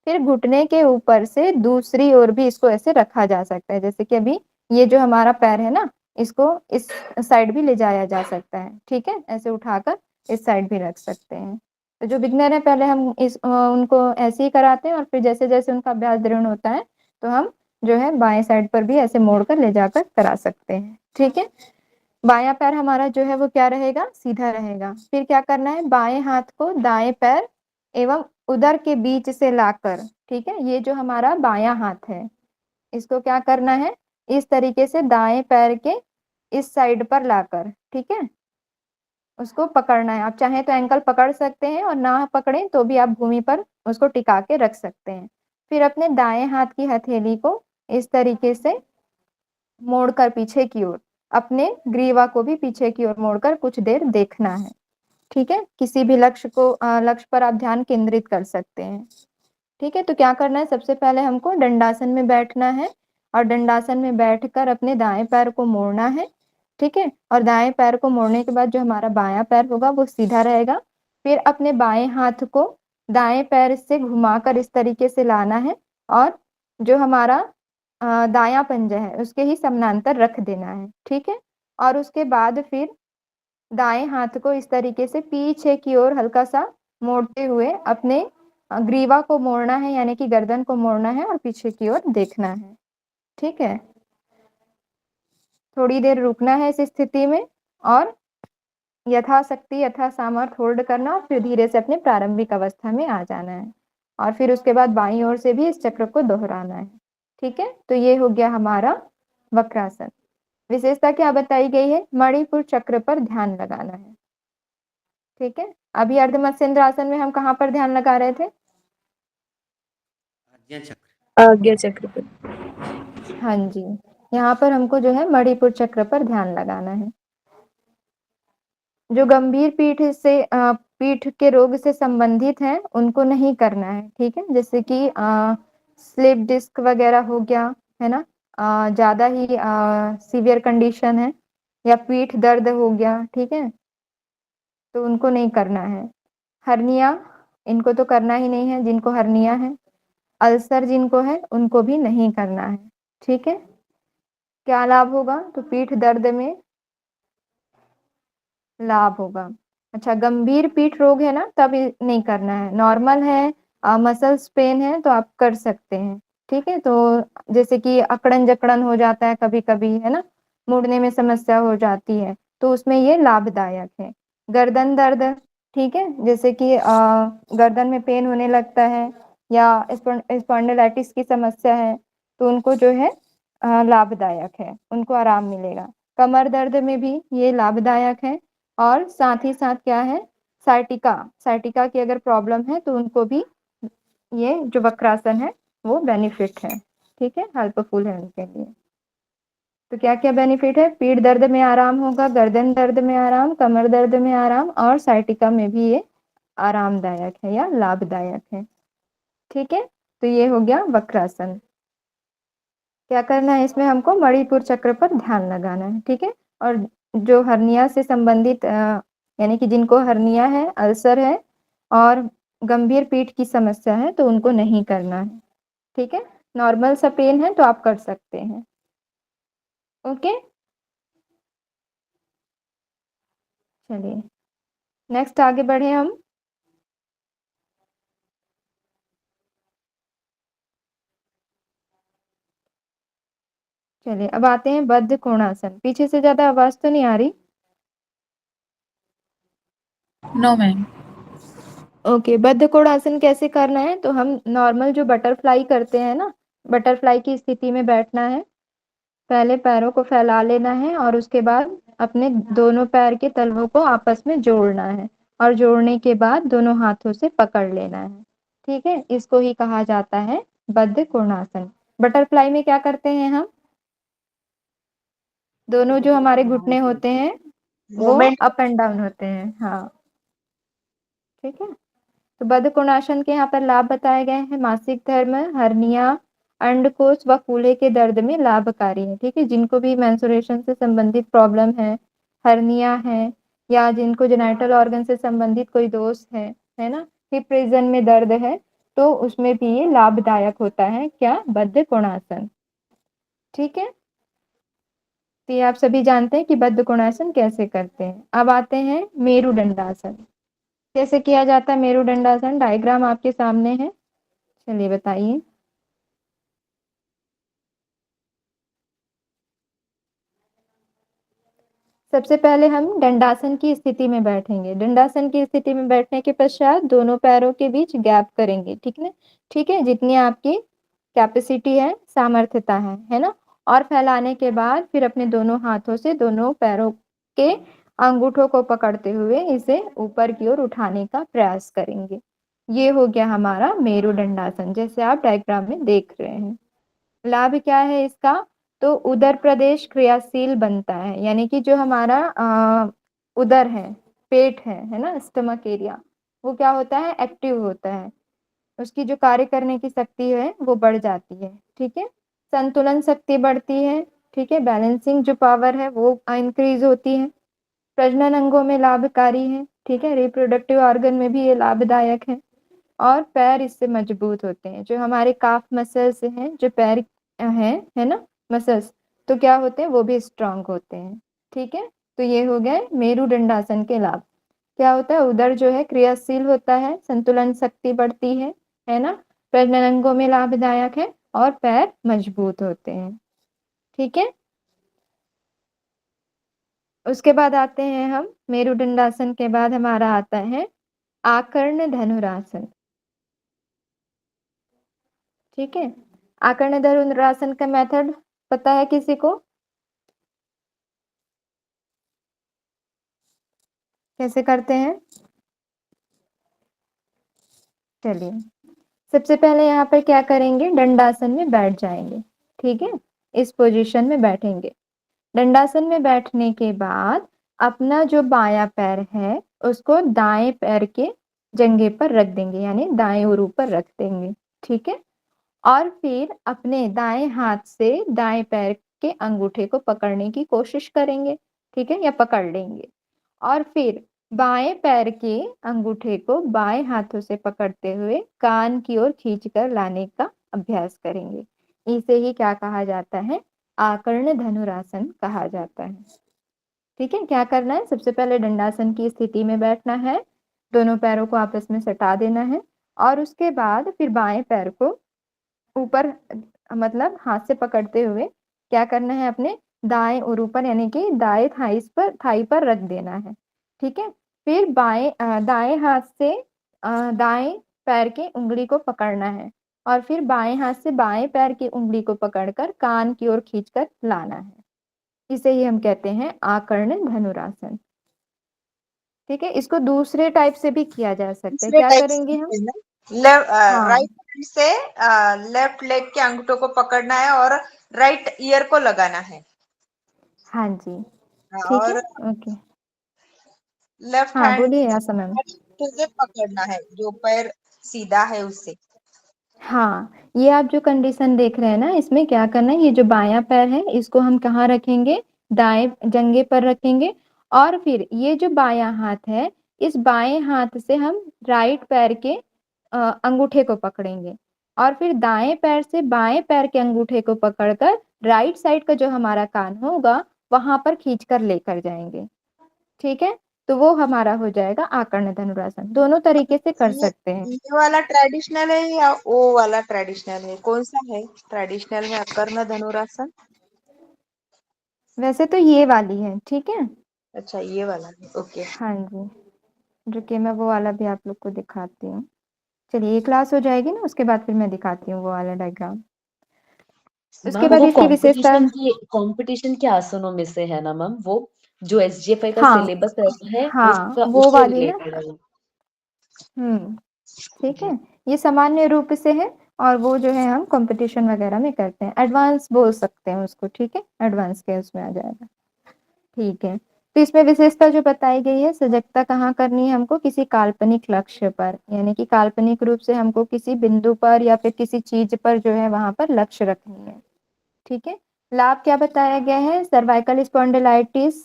फिर घुटने के ऊपर से दूसरी ओर भी इसको ऐसे रखा जा सकता है, जैसे कि अभी ये जो हमारा पैर है ना, इसको इस साइड भी ले जाया जा सकता है। ठीक है, ऐसे उठाकर इस साइड भी रख सकते हैं। तो जो बिगनर है पहले हम उनको ऐसे ही कराते हैं, और फिर जैसे जैसे उनका अभ्यास दृढ़ होता है तो हम जो है बाएं साइड पर भी ऐसे मोड़कर ले जाकर करा सकते हैं। ठीक है, बायां पैर हमारा जो है वो क्या रहेगा, सीधा रहेगा। फिर क्या करना है, बाएं हाथ को दाएं पैर एवं उदर के बीच से लाकर, ठीक है, ये जो हमारा बायां हाथ है, इसको क्या करना है, इस तरीके से दाएं पैर के इस साइड पर लाकर, ठीक है, उसको पकड़ना है। आप चाहें तो एंकल पकड़ सकते हैं, और ना पकड़ें तो भी आप भूमि पर उसको टिका के रख सकते हैं। फिर अपने दाएं हाथ की हथेली को इस तरीके से मोड़कर पीछे की ओर, अपने ग्रीवा को भी पीछे की ओर मोड़कर कुछ देर देखना है। ठीक है, किसी भी लक्ष्य पर आप ध्यान केंद्रित कर सकते हैं। ठीक है, तो क्या करना है, सबसे पहले हमको दंडासन में बैठना है, और दंडासन में बैठकर अपने दाएं पैर को मोड़ना है। ठीक है, और दाएं पैर को मोड़ने के बाद जो हमारा बायां पैर होगा वो सीधा रहेगा। फिर अपने बाएं हाथ को दाएं पैर से घुमाकर इस तरीके से लाना है, और जो हमारा दायां पंजा है उसके ही समानांतर रख देना है। ठीक है, और उसके बाद फिर दाएं हाथ को इस तरीके से पीछे की ओर हल्का सा मोड़ते हुए अपने ग्रीवा को मोड़ना है, यानी कि गर्दन को मोड़ना है और पीछे की ओर देखना है। ठीक है, थोड़ी देर रुकना है इस स्थिति में, और यथाशक्ति यथा सामर्थ्य होल्ड करना, और फिर धीरे से अपने प्रारंभिक अवस्था में आ जाना है, और फिर उसके बाद बाईं ओर से भी इस चक्र को दोहराना है। ठीक है, तो ये हो गया हमारा वक्रासन। विशेषता क्या बताई गई है, मणिपुर चक्र पर ध्यान लगाना है। ठीक है, अभी अर्ध मत्स्येंद्र आसन में हम कहाँ पर ध्यान लगा रहे थे? आज्ञा चक्र। आज्ञा चक्र पर। हाँ जी, यहाँ पर हमको जो है मणिपुर चक्र पर ध्यान लगाना है। जो गंभीर पीठ के रोग से संबंधित हैं उनको नहीं करना है। ठीक है, जैसे कि स्लिप डिस्क वगैरह हो गया है ना, ज्यादा ही सीवियर कंडीशन है, या पीठ दर्द हो गया, ठीक है, तो उनको नहीं करना है। हर्निया, इनको तो करना ही नहीं है जिनको हर्निया है। अल्सर जिनको है उनको भी नहीं करना है। ठीक है, क्या लाभ होगा, तो पीठ दर्द में लाभ होगा। अच्छा, गंभीर पीठ रोग है ना तब नहीं करना है, नॉर्मल है, मसल्स पेन है तो आप कर सकते हैं। ठीक है, तो जैसे कि अकड़न जकड़न हो जाता है कभी कभी, है ना, मुड़ने में समस्या हो जाती है, तो उसमें ये लाभदायक है। गर्दन दर्द, ठीक है, जैसे कि गर्दन में पेन होने लगता है, या स्पॉन्डिलाइटिस की समस्या है, तो उनको जो है लाभदायक है, उनको आराम मिलेगा। कमर दर्द में भी ये लाभदायक है, और साथ ही साथ क्या है, साइटिका की अगर प्रॉब्लम है तो उनको भी ये जो वक्रासन है वो बेनिफिट है। ठीक है, हेल्पफुल है उनके लिए। तो क्या क्या बेनिफिट है, पीठ दर्द में आराम होगा, गर्दन दर्द में आराम, कमर दर्द में आराम, और साइटिका में भी ये आरामदायक है या लाभदायक है। ठीक है, तो ये हो गया वक्रासन। क्या करना है इसमें हमको, मणिपुर चक्र पर ध्यान लगाना है। ठीक है, और जो हर्निया से संबंधित यानी कि जिनको हर्निया है, अल्सर है और गंभीर पीठ की समस्या है तो उनको नहीं करना है। ठीक है, नॉर्मल सा पेन है तो आप कर सकते हैं। ओके, चलिए नेक्स्ट आगे बढ़े हम। चलिए अब आते हैं बद्ध कोणासन। पीछे से ज्यादा आवाज तो नहीं आ रही? No ma'am. ओके, बद्ध कोणासन कैसे करना है, तो हम नॉर्मल जो बटरफ्लाई करते हैं ना, बटरफ्लाई की स्थिति में बैठना है। पहले पैरों को फैला लेना है और उसके बाद अपने दोनों पैर के तलवों को आपस में जोड़ना है और जोड़ने के बाद दोनों हाथों से पकड़ लेना है। ठीक है, इसको ही कहा जाता है बद्ध कोणासन। बटरफ्लाई में क्या करते हैं हम, दोनों जो हमारे घुटने होते हैं वो मूवमेंट अप एंड डाउन होते हैं। हाँ, ठीक है, तो बद्ध कोणासन के यहाँ पर लाभ बताए गए हैं। मासिक धर्म, हर्निया, अंडकोश व कूल्हे के दर्द में लाभकारी है। ठीक है, जिनको भी मेंस्ट्रुएशन से संबंधित प्रॉब्लम है, हर्निया है, या जिनको जेनाइटल ऑर्गन से संबंधित कोई दोष है ना, हिप रीजन में दर्द है, तो उसमें भी ये लाभदायक होता है। क्या, बद्ध कोणासन। ठीक है, तो ये आप सभी जानते हैं कि बद्ध कोणासन कैसे करते हैं। अब आते हैं मेरुदंडासन। कैसे किया जाता है मेरुदंडासन, डायग्राम आपके सामने है, चलिए बताइए। सबसे पहले हम दंडासन की स्थिति में बैठेंगे। दंडासन की स्थिति में बैठने के पश्चात दोनों पैरों के बीच गैप करेंगे। ठीक है, ठीक है, जितनी आपकी कैपेसिटी है, सामर्थ्यता है ना। और फैलाने के बाद फिर अपने दोनों हाथों से दोनों पैरों के अंगूठों को पकड़ते हुए इसे ऊपर की ओर उठाने का प्रयास करेंगे। ये हो गया हमारा मेरुदंडासन, जैसे आप डायग्राम में देख रहे हैं। लाभ क्या है इसका, तो उदर प्रदेश क्रियाशील बनता है, यानी कि जो हमारा उदर है, पेट है ना, स्टमक एरिया, वो क्या होता है, एक्टिव होता है। उसकी जो कार्य करने की शक्ति है वो बढ़ जाती है। ठीक है, संतुलन शक्ति बढ़ती है। ठीक है, बैलेंसिंग जो पावर है वो इंक्रीज होती है। प्रजनन अंगों में लाभकारी है। ठीक है, रिप्रोडक्टिव ऑर्गन में भी ये लाभदायक है। और पैर इससे मजबूत होते हैं। जो हमारे काफ मसल्स हैं, जो पैर हैं, है ना, मसल्स, तो क्या होते हैं, वो भी स्ट्रांग होते हैं। ठीक है, तो ये हो गए मेरुदंडासन के लाभ। क्या होता है, उदर जो है क्रियाशील होता है, संतुलन शक्ति बढ़ती है ना, प्रजनन अंगों में लाभदायक है और पैर मजबूत होते हैं। ठीक है, उसके बाद आते हैं हम मेरुदंडासन के बाद हमारा आता है आकर्ण धनुरासन। ठीक है, आकर्ण धनुरासन का मेथड पता है किसी को, कैसे करते हैं? चलिए, सबसे पहले यहाँ पर क्या करेंगे, दंडासन में बैठ जाएंगे। ठीक है, इस पोजीशन में बैठेंगे। दंडासन में बैठने के बाद अपना जो बायां पैर है उसको दाएं पैर के जंघे पर रख देंगे, यानी दाएं और ऊपर रख देंगे। ठीक है, और फिर अपने दाएं हाथ से दाएं पैर के अंगूठे को पकड़ने की कोशिश करेंगे। ठीक है, या पकड़ लेंगे। और फिर बाएं पैर के अंगूठे को बाएं हाथों से पकड़ते हुए कान की ओर खींचकर लाने का अभ्यास करेंगे। इसे ही क्या कहा जाता है, आकर्ण धनुरासन कहा जाता है। ठीक है, क्या करना है, सबसे पहले दंडासन की स्थिति में बैठना है, दोनों पैरों को आपस में सटा देना है और उसके बाद फिर बाएं पैर को ऊपर, मतलब हाथ से पकड़ते हुए क्या करना है, अपने दाएं और ऊपर यानी कि दाएं थाई पर रख देना है। ठीक है, फिर दाएं हाथ से दाएं पैर की उंगली को पकड़ना है और फिर बाएं हाथ से बाएं पैर की उंगली को पकड़कर कान की ओर खींचकर लाना है। इसे ही हम कहते हैं आकर्ण धनुरासन। ठीक है, इसको दूसरे टाइप से भी किया जा सकता है। दूसरे क्या टाइप करेंगे हम, से हाँ राइट हैंड से लेफ्ट लेग के अंगूठों को पकड़ना है और राइट ईयर को लगाना है। हाँ जी, ठीक है, और ओके, लेफ्ट हाँ हैंड बोलिए आशा मैम। मुट्ठी से पकड़ना है, जो पैर सीधा है उससे। हाँ, ये आप जो कंडीशन देख रहे हैं ना, इसमें क्या करना है, ये जो बायां पैर है इसको हम कहाँ रखेंगे, दाएं जंघे पर रखेंगे। और फिर ये जो बायां हाथ है, इस बाएं हाथ से हम राइट पैर के अंगूठे को पकड़ेंगे, और फिर दाएं पैर से बाएं पैर के अंगूठे को पकड़कर राइट साइड का जो हमारा कान होगा वहां पर खींच कर लेकर जाएंगे। ठीक है, तो वो हमारा हो जाएगा आकर्ण धनुरासन। दोनों तरीके से कर ये सकते हैं। ये वाला ट्रेडिशनल है या वो वाला ट्रेडिशनल है, कौन सा है ट्रेडिशनल में अकर्ण धनुरासन? वैसे तो ये वाली है, ठीक है। अच्छा, ये वाला है, ओके। हाँ जी, रुकिए मैं वो वाला भी आप लोग को दिखाती हूँ। चलिए ये क्लास हो जाएगी ना, उसके बाद फिर मैं दिखाती हूँ वो वाला डायग्राम। उसके मैम बाद वो इसकी विशेषता। कंपटीशन के आसनों में से है ना मैम, वो जो एसजीएफआई का हाँ सिलेबस रहता है हाँ, उसका, वो उससे वाली ना। रिलेटेड है वो। हम्म, ठीक जी। है। ये सामान्य रूप से है, और वो जो है हम कंपटीशन वगैरह में करते हैं, एडवांस बोल सकते हैं उसको, ठीक है, एडवांस के उसमें आ जाएगा। ठीक है, तो इसमें विशेषता जो बताई गई है, सजगता कहाँ करनी है हमको, किसी काल्पनिक लक्ष्य पर, यानी कि काल्पनिक रूप से हमको किसी बिंदु पर या फिर किसी चीज पर जो है वहां पर लक्ष्य रखनी है। ठीक है, लाभ क्या बताया गया है, सर्वाइकल स्पॉन्डिलाइटिस,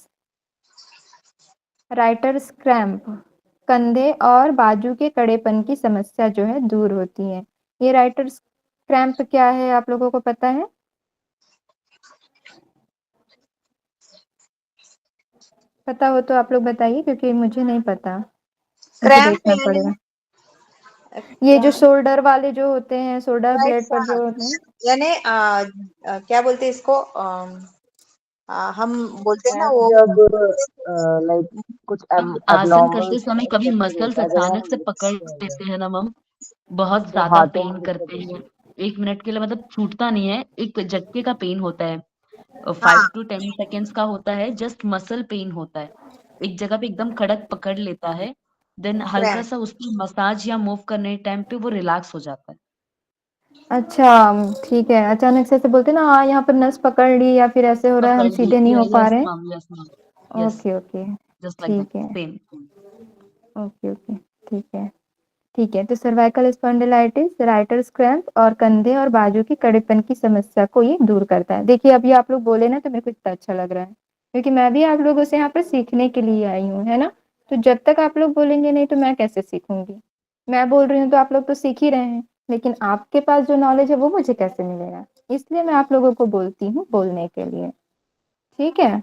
राइटर्स क्रैम्प, कंधे और बाजू के कड़ेपन की समस्या जो है दूर होती है। ये राइटर्स क्रैम्प क्या है, आप लोगों को पता है? पता हो तो आप लोग बताइए, क्योंकि मुझे नहीं पता, मुझे क्रैम्प देखना यानी पड़ेगा। ये क्या? जो शोल्डर वाले जो होते हैं, शोल्डर राइट ब्लेड पर जो होते हैं। साहब, यानी क्या बोलते हैं इसको, हम बोलते हैं ना वो, जब लाइक कुछ हम आसन एबनॉर्मल करते समय कभी एक्टिव मसल्स होता है, जब अचानक हम से पकड़ लिखते हैं लेते हैं ना मैम, बहुत तो ज्यादा हाथों पेन में दिक्कत करते होती हैं। है। 1 मिनट के लिए मतलब छूटता नहीं है, एक झटके का पेन होता है, हाँ 5 to 10 सेकेंड्स का होता है, जस्ट मसल पेन होता है, एक जगह पे एकदम कड़क पकड़ लेता है, देन हल्का क्रैम्प। सा उसकी मसाज या मूव करने टाइम पे वो रिलैक्स हो जाता है। अच्छा, ठीक है, अचानक से ऐसे बोलते हैं ना, हाँ यहाँ पर नस पकड़ ली या फिर ऐसे हो रहा है, पकड़ हम ली, सीधे नहीं हो पा यस रहे हैं। Ma'am, yes ma'am, yes, okay okay, just like that, ठीक है, सेम। ओके ओके, ठीक है। ठीक है, तो सर्वाइकल स्पॉन्डिलाइटिस, राइटर्स क्रैम्प और कंधे और बाजू की कड़ेपन की समस्या को ये दूर करता है। देखिए अभी आप लोग बोले ना, तो मेरे को इतना अच्छा लग रहा है, क्योंकि मैं भी आप लोगों से यहाँ पर सीखने के लिए आई हूँ, है ना। तो जब तक आप लोग बोलेंगे नहीं तो मैं कैसे सीखूंगी। मैं बोल रही हूँ तो आप लोग तो सीख ही रहे हैं, लेकिन आपके पास जो नॉलेज है वो मुझे कैसे मिलेगा, इसलिए मैं आप लोगों को बोलती हूँ बोलने के लिए। ठीक है,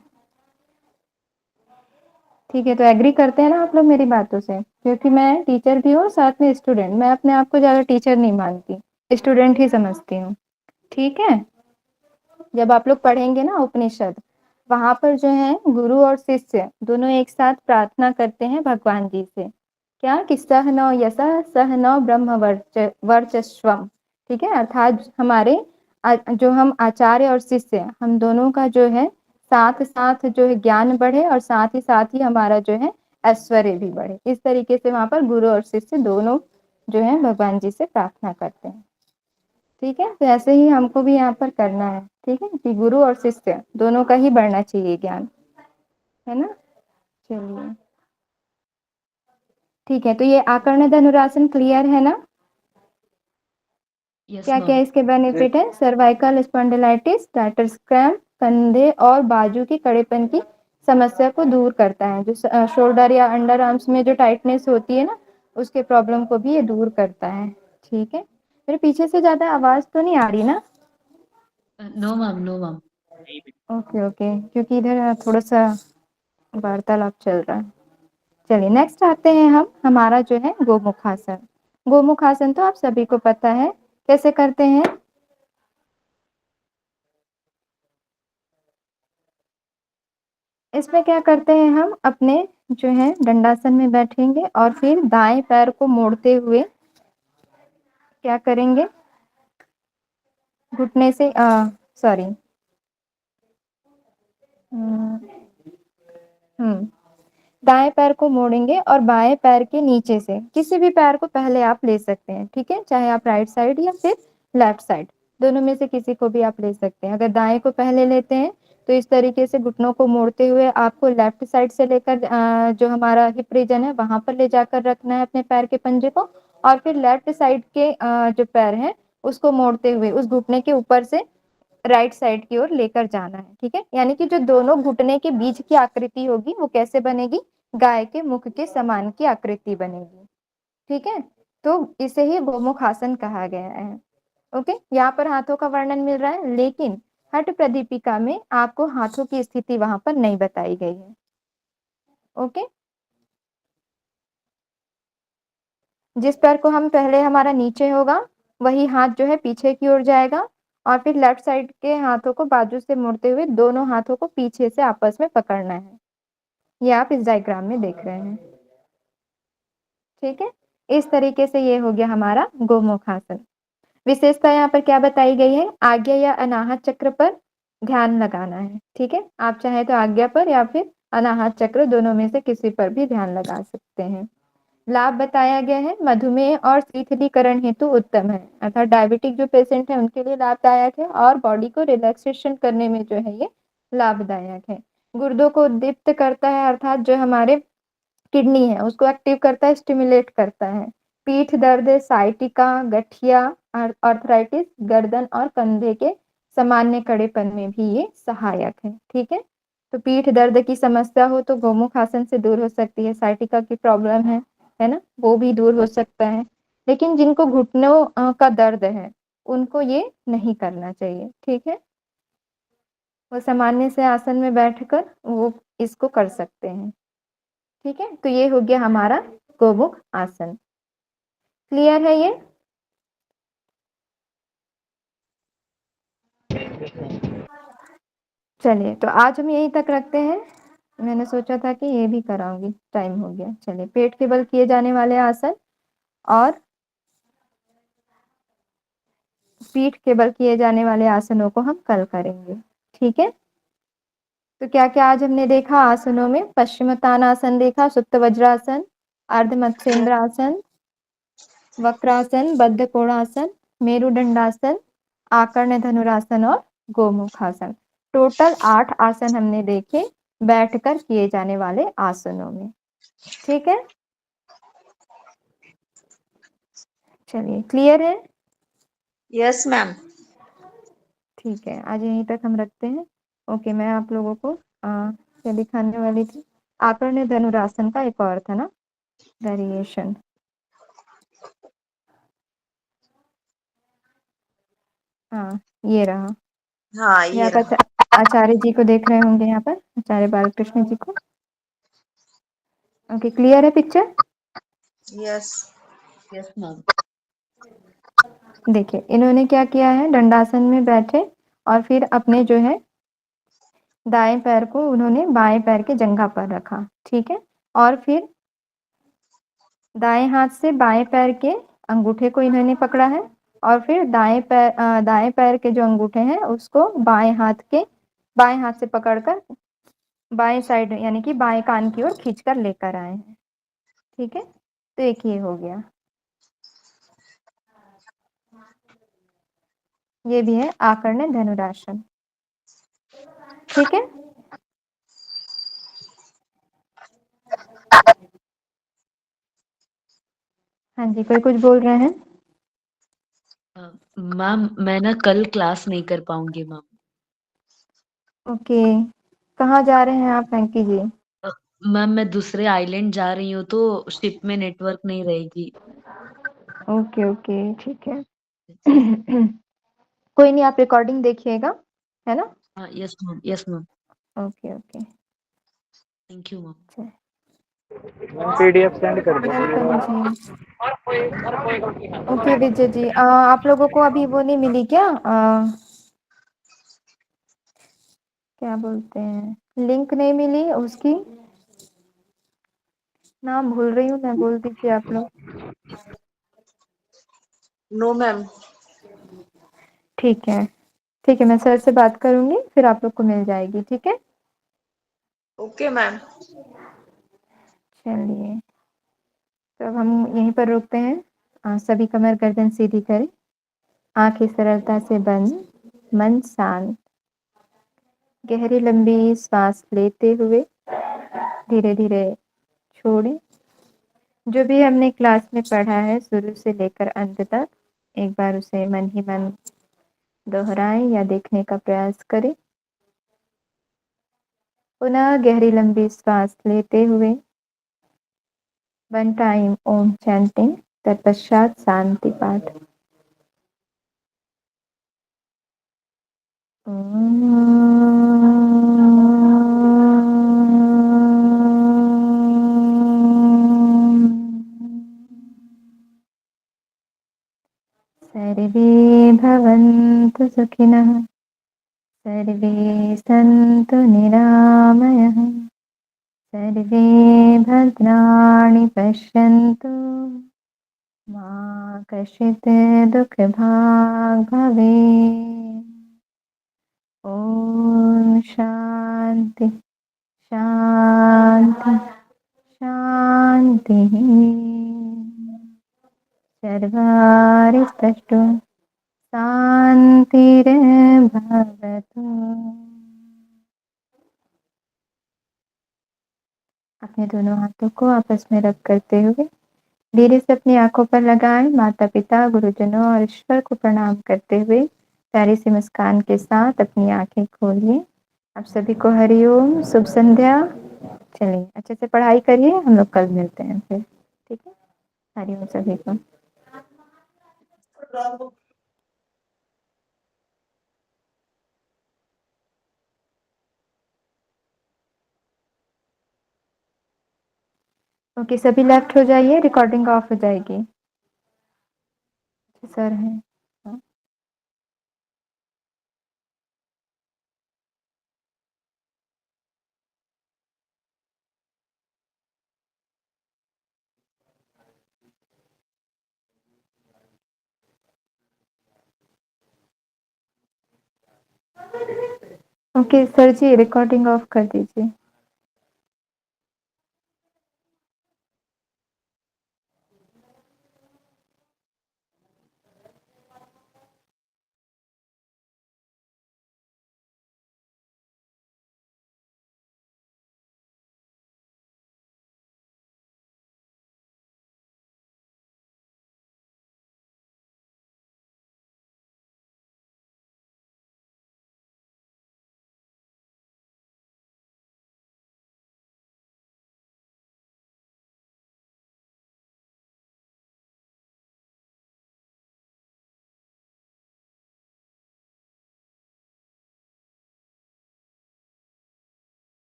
ठीक है, तो एग्री करते हैं ना आप लोग मेरी बातों से, क्योंकि मैं टीचर भी हूँ साथ में स्टूडेंट, मैं अपने आप को ज्यादा टीचर नहीं मानती, स्टूडेंट ही समझती हूँ। ठीक है, जब आप लोग पढ़ेंगे ना उपनिषद, वहां पर जो है गुरु और शिष्य दोनों एक साथ प्रार्थना करते हैं भगवान जी से, क्या कि सह नौ यशः सह नौ ब्रह्म वर्चस्वम। ठीक है, अर्थात हमारे जो हम आचार्य और शिष्य हम दोनों का जो है साथ साथ जो है ज्ञान बढ़े, और साथ ही हमारा जो है ऐश्वर्य भी बढ़े। इस तरीके से वहां पर गुरु और शिष्य दोनों जो है भगवान जी से प्रार्थना करते हैं। ठीक है, तो ऐसे ही हमको भी यहाँ पर करना है, ठीक है, कि गुरु और शिष्य दोनों का ही बढ़ना चाहिए ज्ञान, है ना। चलिए, ठीक है, तो ये आकर्ण धनुरासन क्लियर है ना। यस क्या क्या मैम। इसके बेनिफिट है, सर्वाइकल स्पॉन्डिलाइटिस, टाइटस क्रैम्प, कंधे और बाजू की कड़ेपन की समस्या को दूर करता है, जो शोल्डर या अंडर आर्म्स में जो टाइटनेस होती है ना, उसके प्रॉब्लम को भी ये दूर करता है। ठीक है, मेरे पीछे से ज्यादा आवाज तो नहीं आ रही ना। No ma'am, no ma'am. नहीं भी। ओके ओके, क्योंकि इधर थोड़ा सा वार्तालाप चल रहा है। चलिए नेक्स्ट आते हैं हम, हमारा जो है गोमुखासन। गोमुखासन तो आप सभी को पता है, कैसे करते हैं। इसमें क्या करते हैं, हम अपने जो है दंडासन में बैठेंगे और फिर दाएं पैर को मोड़ते हुए क्या करेंगे, घुटने से सॉरी, हम्म, दाएं पैर को मोड़ेंगे और बाएं पैर के नीचे से किसी भी पैर को पहले आप ले सकते हैं, ठीक है, चाहे आप राइट साइड या फिर लेफ्ट साइड, दोनों में से किसी को भी आप ले सकते हैं। अगर दाएं को पहले लेते हैं तो इस तरीके से घुटनों को मोड़ते हुए आपको लेफ्ट साइड से लेकर जो हमारा हिप रीजन है वहां पर ले जाकर रखना है अपने पैर के पंजे को, और फिर लेफ्ट साइड के जो पैर है उसको मोड़ते हुए उस घुटने के ऊपर से राइट साइड की ओर लेकर जाना है। ठीक है, यानी कि जो दोनों घुटने के बीच की आकृति होगी वो कैसे बनेगी, गाय के मुख के समान की आकृति बनेगी। ठीक है, तो इसे ही गोमुख आसन कहा गया है। ओके, यहाँ पर हाथों का वर्णन मिल रहा है, लेकिन हठ प्रदीपिका में आपको हाथों की स्थिति वहां पर नहीं बताई गई है। ओके, जिस पैर को हम पहले हमारा नीचे होगा वही हाथ जो है पीछे की ओर जाएगा, और फिर लेफ्ट साइड के हाथों को बाजू से मुड़ते हुए दोनों हाथों को पीछे से आपस में पकड़ना है। ये आप इस डायग्राम में देख रहे हैं। ठीक है, इस तरीके से ये हो गया हमारा गोमुख आसन। विशेषता यहाँ पर क्या बताई गई है, आज्ञा या अनाहत चक्र पर ध्यान लगाना है। ठीक है, आप चाहे तो आज्ञा पर या फिर अनाहत चक्र दोनों में से किसी पर भी ध्यान लगा सकते हैं। लाभ बताया गया है, मधुमेह और शीतलीकरण हेतु उत्तम है, अर्थात डायबिटिक जो पेशेंट है उनके लिए लाभदायक है, और बॉडी को रिलैक्सेशन करने में जो है ये लाभदायक है। गुर्दों को उद्दीप्त करता है, अर्थात जो हमारे किडनी है उसको एक्टिव करता है, स्टिमुलेट करता है। पीठ दर्द, साइटिका, गठिया, आर्थराइटिस, गर्दन और कंधे के सामान्य कड़ेपन में भी ये सहायक है। ठीक है, तो पीठ दर्द की समस्या हो तो गोमुख आसन से दूर हो सकती है। साइटिका की प्रॉब्लम है ना, वो भी दूर हो सकता है। लेकिन जिनको घुटनों का दर्द है उनको ये नहीं करना चाहिए। ठीक है, वो सामान्य से आसन में बैठकर वो इसको कर सकते हैं। ठीक है, तो ये हो गया हमारा गोमुख आसन। क्लियर है ये? चलिए, तो आज हम यहीं तक रखते हैं। मैंने सोचा था कि ये भी कराऊंगी, टाइम हो गया। चलिए, पेट के बल किए जाने वाले आसन और पीठ के बल किए जाने वाले आसनों को हम कल करेंगे। ठीक है, तो क्या क्या आज हमने देखा आसनों में, पश्चिमोत्तानासन देखा, सुप्त वज्रासन, अर्ध मत्स्येंद्र आसन, वक्रासन, बद्ध कोणासन, मेरुदंडासन, आकर्ण धनुरासन और गोमुख आसन। टोटल 8 आसन हमने देखे बैठकर किए जाने वाले आसनों में। ठीक है, चलिए, क्लियर है? Yes ma'am. ठीक है, आज यहीं तक हम रखते हैं। ओके, मैं आप लोगों को क्या दिखाने वाली थी, आकर्ण धनुरासन का एक और था ना वेरिएशन। हाँ, ये रहा। हाँ ये यहाँ पर रहा। आचार्य जी को देख रहे होंगे, यहाँ पर आचार्य बालकृष्ण जी को। ओके, क्लियर है पिक्चर? यस। Yes ma'am. देखिए, इन्होंने क्या किया है, दंडासन में बैठे और फिर अपने जो है दाएं पैर को उन्होंने बाएं पैर के जंघा पर रखा। ठीक है, और फिर दाएं हाथ से बाएं पैर के अंगूठे को इन्होंने पकड़ा है, और फिर दाएं पैर के जो अंगूठे हैं उसको बाएं हाथ से पकड़कर बाएं साइड यानी कि बाएं कान की ओर खींचकर लेकर आए हैं। ठीक है, तो एक ये हो गया। ये भी है आकर्ण धनुरासन। ठीक है, हाँ जी, कोई कुछ बोल रहे हैं? मैम मैं ना कल क्लास नहीं कर पाऊंगी मैम। ओके, कहाँ जा रहे हैं आप वेंकी जी? मैम मैं दूसरे आइलैंड जा रही हूँ तो शिप में नेटवर्क नहीं रहेगी। ओके ओके, ठीक है। कोई नहीं, आप रिकॉर्डिंग देखिएगा, है ना? हाँ yes ma'am, yes ma'am. Okay okay, thank you ma'am. Ma'am PDF send कर दो। वेलकम जी। ओके विजय जी, आप लोगों को अभी वो नहीं मिली क्या, क्या बोलते हैं, लिंक नहीं मिली उसकी? नाम भूल रही हूँ मैं, बोल दीजिए आप लोग। No ma'am. ठीक है, ठीक है, मैं सर से बात करूंगी फिर आप लोग को मिल जाएगी। ठीक है, ओके मैम। चलिए, तो अब हम यहीं पर रुकते हैं। सभी कमर गर्दन सीधी करें, आंखें सरलता से बंद, मन शांत। गहरी लंबी सांस लेते हुए धीरे धीरे छोड़ें। जो भी हमने क्लास में पढ़ा है शुरू से लेकर अंत तक एक बार उसे मन ही मन दोहराएं या देखने का प्रयास करें। पुनः गहरी लंबी सांस लेते हुए 1 टाइम ओम चैंटिंग, तत्पश्चात शांति पाठ। सर्वे भवन्तु सुखिनः, सर्वे सन्तु निरामयः, सर्वे भद्राणि पश्यन्तु, मा कश्चित् दुःखभाग् भवेत्। ॐ शान्ति शान्ति शान्तिः। सर्वारिष्टस्तु शान्तिर्भवतु। अपने दोनों हाथों को आपस में रब करते हुए धीरे से अपनी आंखों पर लगाएं। माता पिता, गुरुजनों और ईश्वर को प्रणाम करते हुए प्यारी सी मुस्कान के साथ अपनी आंखें खोलिए। आप सभी को हरिओम, शुभ संध्या। चलिए अच्छे से पढ़ाई करिए, हम लोग कल मिलते हैं फिर, ठीक है। हरिओम सभी को। ओके, सभी लेफ्ट हो जाइए, रिकॉर्डिंग ऑफ हो जाएगी। सर हैं। हाँ। Okay sir ji, recording off कर दीजिए।